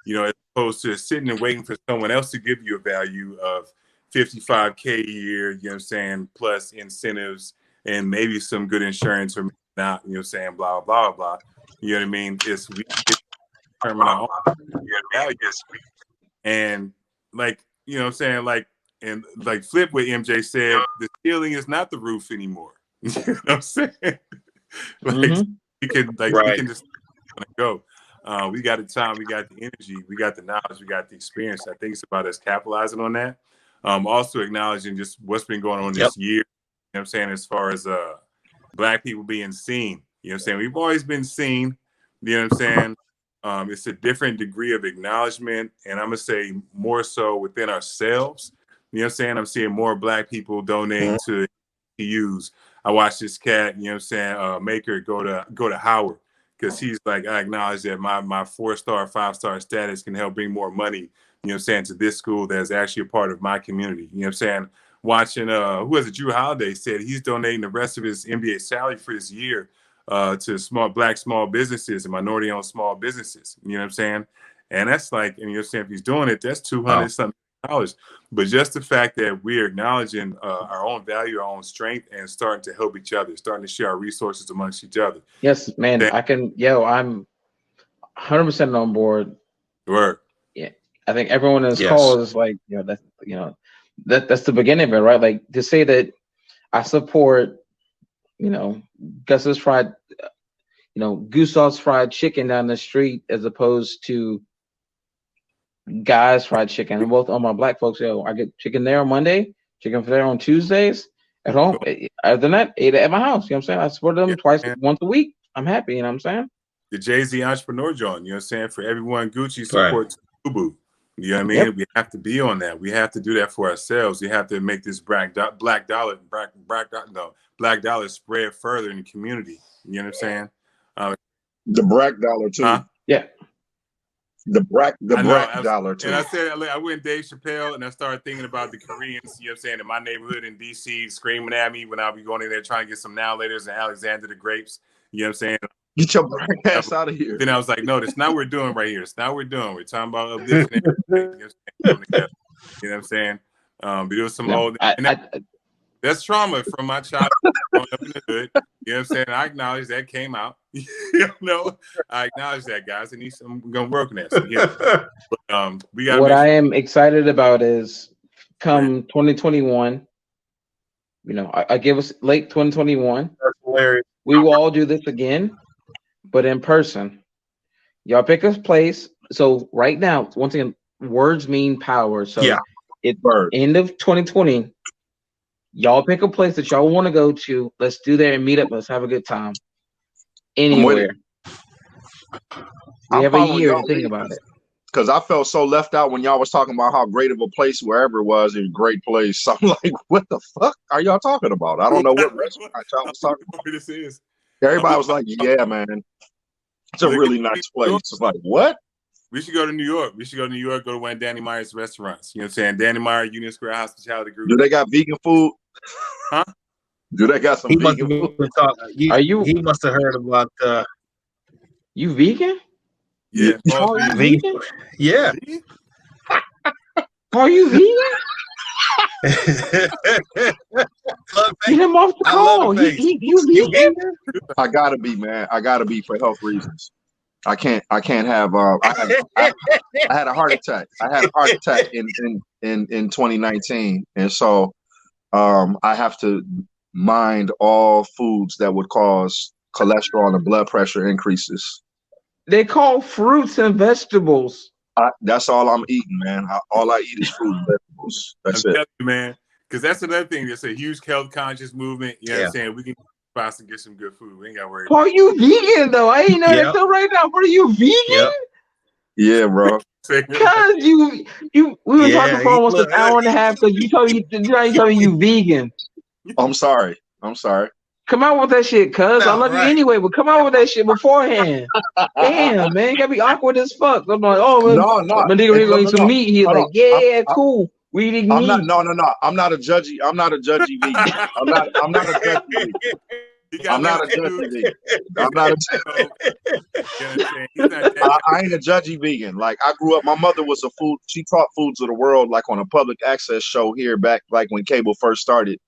you know, as opposed to sitting and waiting for someone else to give you a value of $55K a year, you know what I'm saying, plus incentives and maybe some good insurance or not, you know what I'm saying, blah, blah, blah. You know what I mean? It's we determine our own values. And like, you know what I'm saying, like, and like flip what MJ said, the ceiling is not the roof anymore. You know what I'm saying? Mhm. we can just go. We got the time, we got the energy, we got the knowledge, we got the experience. I think it's about us capitalizing on that. Also acknowledging just what's been going on this year. You know what I'm saying? As far as Black people being seen. You know what I'm saying? We've always been seen. You know what I'm saying? It's a different degree of acknowledgement, and I'm gonna say more so within ourselves. You know what I'm saying? I'm seeing more Black people donate to use. I watched this cat, you know what I'm saying, Maker go to Howard, because he's like, I acknowledge that my 4-star, 5-star status can help bring more money, you know what I'm saying, to this school that's actually a part of my community. You know what I'm saying? Watching who was it, Drew Holiday said he's donating the rest of his NBA salary for this year to Black small businesses and minority owned small businesses. You know what I'm saying? And that's like, and you're saying if he's doing it, that's $200 something. But just the fact that we're acknowledging our own value, our own strength, and starting to help each other, starting to share our resources amongst each other. Yes, man. I'm 100% on board. Word. Yeah, I think everyone in this call is like, that's the beginning of it, right? Like, to say that I support, Gus's fried, Gustav's fried chicken down the street as opposed to Guy's fried chicken. And both on my Black folks, I get chicken there on Monday, chicken there on Tuesdays at home. Other than that, ate it at my house. You know what I'm saying? I support them once a week. I'm happy. You know what I'm saying? The Jay-Z entrepreneur joint, you know what I'm saying? For everyone, Gucci supports Fubu. You know what I mean? Yep. We have to be on that. We have to do that for ourselves. We have to make this black dollar spread further in the community. You know what I'm saying? The black dollar too. Huh? Yeah. The black dollar too. And I said, I went Dave Chappelle and I started thinking about the Koreans, you know what I'm saying, in my neighborhood in DC, screaming at me when I be going in there trying to get some now laters and Alexander the grapes. You know what I'm saying? Get your black ass out of here. Then I was like, no, that's not what we're doing right here. It's not what we're doing. We're talking about uplifting everything. You know what I'm saying? But it was some old. That's trauma from my childhood growing up in the hood. You know what I'm saying? I acknowledge that came out. I acknowledge that, guys. I'm gonna work on that. So, but, we got. What I am excited about is come 2021. I give us late 2021. That's hilarious. We will all do this again, but in person. Y'all pick a place. So right now, once again, words mean power. So it's end of 2020. Y'all pick a place that y'all want to go to. Let's do that and meet up. Let's have a good time. Anywhere. We have a year to think about it. Because I felt so left out when y'all was talking about how great of a place wherever it was, a great place. So I'm like, what the fuck are y'all talking about? I don't know what restaurant y'all was talking about. This is. Everybody was like, yeah, man. It's a really nice place. It's like, what? We should go to New York. Go to one of Danny Meyer's restaurants. You know what I'm saying? Danny Meyer, Union Square Hospitality Group. Do they got vegan food? Huh? Do they got some vegan food? He must have heard about you vegan? Yeah. Are you vegan? Yeah. Are you vegan? Get him off the call. You vegan? I gotta be, man. I gotta be for health reasons. I can't have. I had a heart attack. I had a heart attack in 2019, and so I have to mind all foods that would cause cholesterol and blood pressure increases. They call fruits and vegetables. That's all I'm eating, man. All I eat is fruit and vegetables. That's it, you, man. Because that's another thing. There's a huge health conscious movement. You know what I'm saying? We can spots and get some good food. We ain't got to worry. Are you vegan though? I ain't know that till right now. Are you vegan? Yep. Yeah, bro. Because we were talking for almost an hour and a half. Because you told me you vegan. I'm sorry. Come out with that shit, cuz. I love you anyway, but come out with that shit beforehand. Damn, man. You gotta be awkward as fuck. I'm like, my nigga gonna eat some meat. He's like, cool. We eating meat. No. I'm not a judgy vegan. I'm not a judgy vegan. I'm not a judgy vegan. I ain't a judgy vegan. Like, I grew up, my mother was she taught Foods of the World, like on a public access show here back, like when cable first started.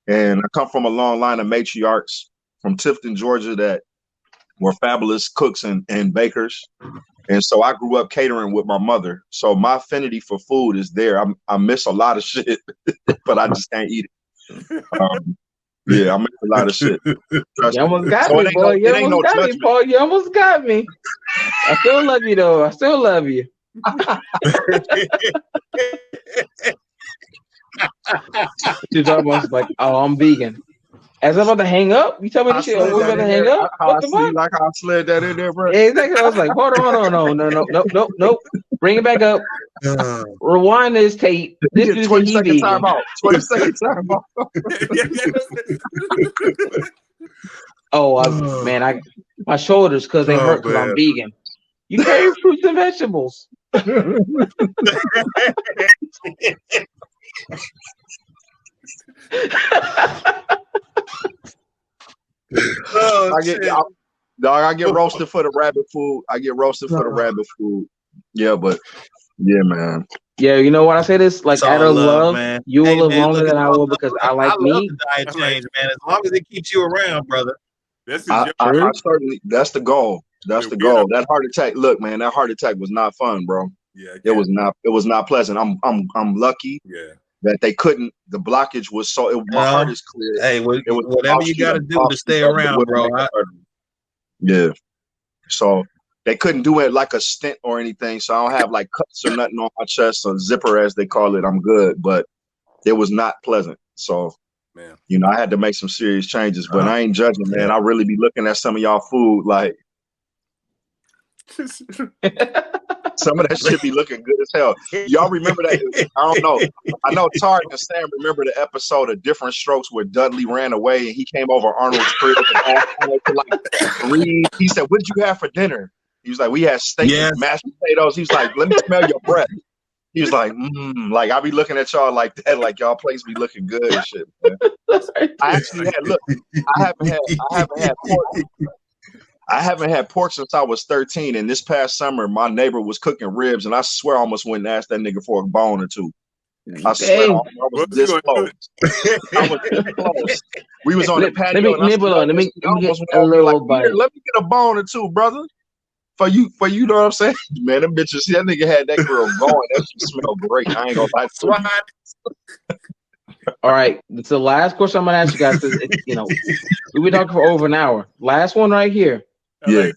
And I come from a long line of matriarchs from Tifton, Georgia, that were fabulous cooks and bakers. And so I grew up catering with my mother. So my affinity for food is there. I miss a lot of shit, but I just can't eat it. Yeah, I make a lot of shit. Trust You almost me. got So me, it ain't boy. no, You it ain't no almost got me, judgment. Paul. You almost got me. I still love you, though. I still love you. She's almost like, oh, I'm vegan. As I'm about to hang up, you tell me I this shit. slid We're that about to in hang there. up. How What I the see, fuck? like how I slid that in there, bro. Exactly. I was like, hold on, no. Bring it back up. Rewind this tape. You This get dude 20 said he second vegan. time out. 20 second time out. Oh, man, my shoulders because they hurt because I'm vegan. You carry fruits and vegetables. I get roasted for the rabbit food. Yeah, but yeah, man. Yeah, you know what I say this? Like, out of love, man. you will live man, longer than I will because I like meat. the diet change, man. As long as it keeps you around, brother. I certainly, that's the goal. That's the goal. That heart attack, look, man, that heart attack was not fun, bro. Yeah, it was not pleasant. I'm lucky that they couldn't. The blockage was my heart is clear. Hey, whatever you got to do to stay around, bro. Yeah. So they couldn't do it like a stent or anything. So I don't have like cuts or nothing on my chest or zipper as they call it. I'm good, but it was not pleasant. So, man, you know, I had to make some serious changes, but I ain't judging, man. I really be looking at some of y'all food like some of that shit be looking good as hell. Y'all remember that? I don't know. I know Tarek and Sam remember the episode of Different Strokes where Dudley ran away and he came over Arnold's crib and asked him to like read. He said, "What'd you have for dinner?" He was like, "We had steak and mashed potatoes." He was like, "Let me smell your breath." He was like, like I be looking at y'all like that, like y'all place be looking good and shit, man. I actually I haven't had pork since I was 13, and this past summer my neighbor was cooking ribs, and I swear I almost went and asked that nigga for a bone or two. I swear I was this close. I was this close. We was on the patio. Let me get a little bite. Let me get a bone or two, brother. For you know what I'm saying? Man, them bitches, that nigga had that girl going. That shit smelled great. I ain't gonna lie to you. All right. It's the last question I'm gonna ask you guys. You know, we've been talking for over an hour. Last one right here. Yeah.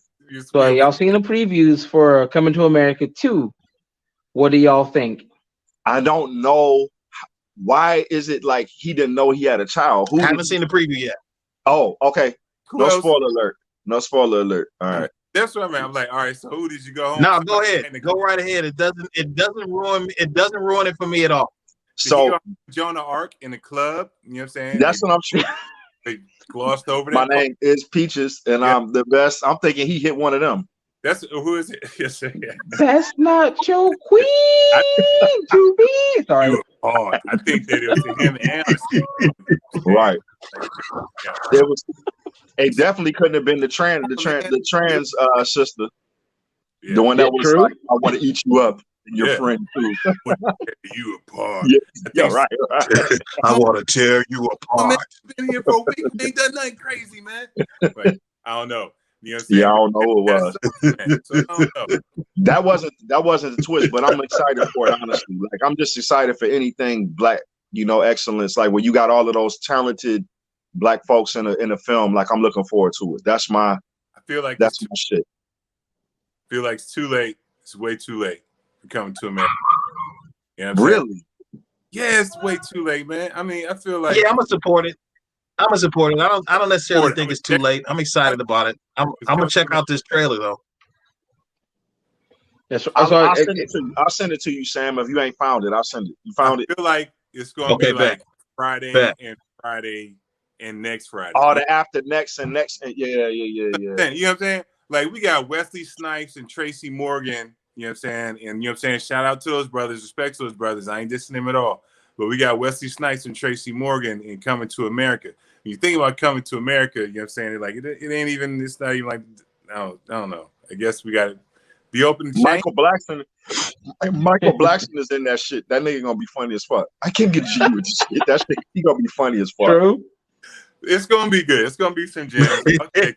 So y'all seen the previews for Coming to America 2. What do y'all think? I don't know. Why is it like he didn't know he had a child? I haven't seen the preview yet. Oh, okay. No spoiler alert. No spoiler alert. All right. That's what I mean. I'm like, all right. So who did you go home? No, go ahead. Go right ahead. It doesn't ruin it for me at all. So Joan of Arc in the club. You know what I'm saying? That's what I'm saying. They glossed over that. My name is Peaches, and I'm the best. I'm thinking he hit one of them. That's who is it? That's not your queen to be. Sorry. I think that it was him and right. It was. It definitely couldn't have been the trans sister. Yeah. The one that was like, "I want to eat you up and your friend too." You apart. Yeah, right. I want to tear you apart. Been here for a week. Ain't done nothing crazy, man. But I don't know. You know what I'm saying? Yeah, I don't know who it was. So I don't know. That wasn't the twist, but I'm excited for it, honestly. Like I'm just excited for anything black, you know, excellence. Like when you got all of those talented black folks in a film, like I'm looking forward to it. That's my my shit. I feel like it's too late. It's way too late for Coming to America. You know what I'm really? saying? Yeah, it's way too late, man. I mean, I feel like I'm gonna support it. I don't necessarily think it's too late. I'm excited about it. I'm gonna check out this trailer though. I'll send it to you, Sam. If you ain't found it, I'll send it. You found it? I feel like it's gonna be like Friday and next Friday. Oh, the after next and yeah. You know what I'm saying? Like we got Wesley Snipes and Tracy Morgan. You know what I'm saying? And you know what I'm saying? Shout out to those brothers. Respect to those brothers. I ain't dissing them at all. But we got Wesley Snipes and Tracy Morgan in Coming to America. When you think about Coming to America, you know what I'm saying? Like it ain't even. It's not even like. I don't know. I guess we got to be open to change. Michael Blackson is in that shit. That nigga gonna be funny as fuck. I can't get you with this shit. That shit, he gonna be funny as fuck. True. It's gonna be good. It's gonna be some gems. Okay.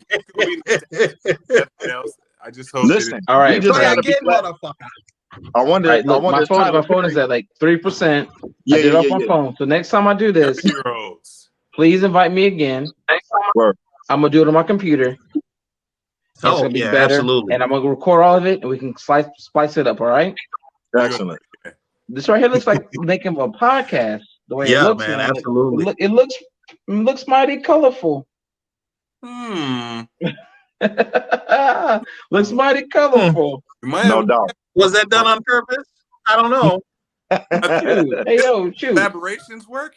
Else. I just hope. Listen, all right. Just gotta be motherfucker. I wonder. Right, look, my phone is at like 3%. I did it off my phone. So next time I do this, Please invite me again. Word. I'm gonna do it on my computer. It's gonna be better, absolutely. and I'm gonna record all of it, and we can splice it up. All right. Excellent. This right here looks like making a podcast. The way it Yeah, looks, man, absolutely. It looks mighty colorful. Looks mighty colorful. No doubt. Was that done on purpose? I don't know. Shoot. Hey, yo, shoot. Collaborations work?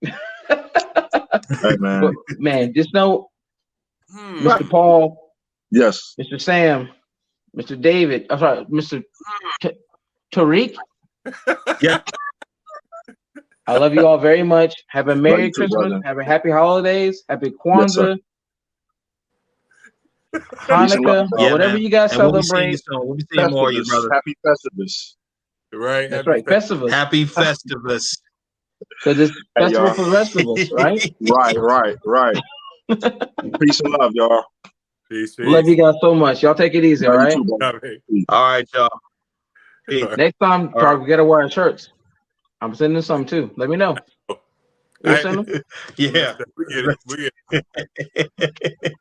Hey, man. But, man, just know, Mr. Paul, Yes. Mr. Sam, Mr. David, I'm sorry, Mr. Tariq. Yeah. I love you all very much. Have a Merry you too, Christmas. brother. Have a Happy Holidays. Happy Yes, sir. Kwanzaa. Hanukkah, Yeah, whatever man. you guys And we'll be seeing you celebrate. soon. We'll be seeing more of you, Festivus. brother. Happy Festivus. Right. That's right, Festivus. Happy Festivus. Because it's Hey, festival y'all. for the rest of us, right? Right. Peace and love, y'all. Peace. Love you guys so much. Y'all take it easy, all Love right? you too, brother. All right, y'all. Peace. Next time, All right. we gotta wear shirts. I'm sending some too. Let me know. You send them? Yeah. We get it.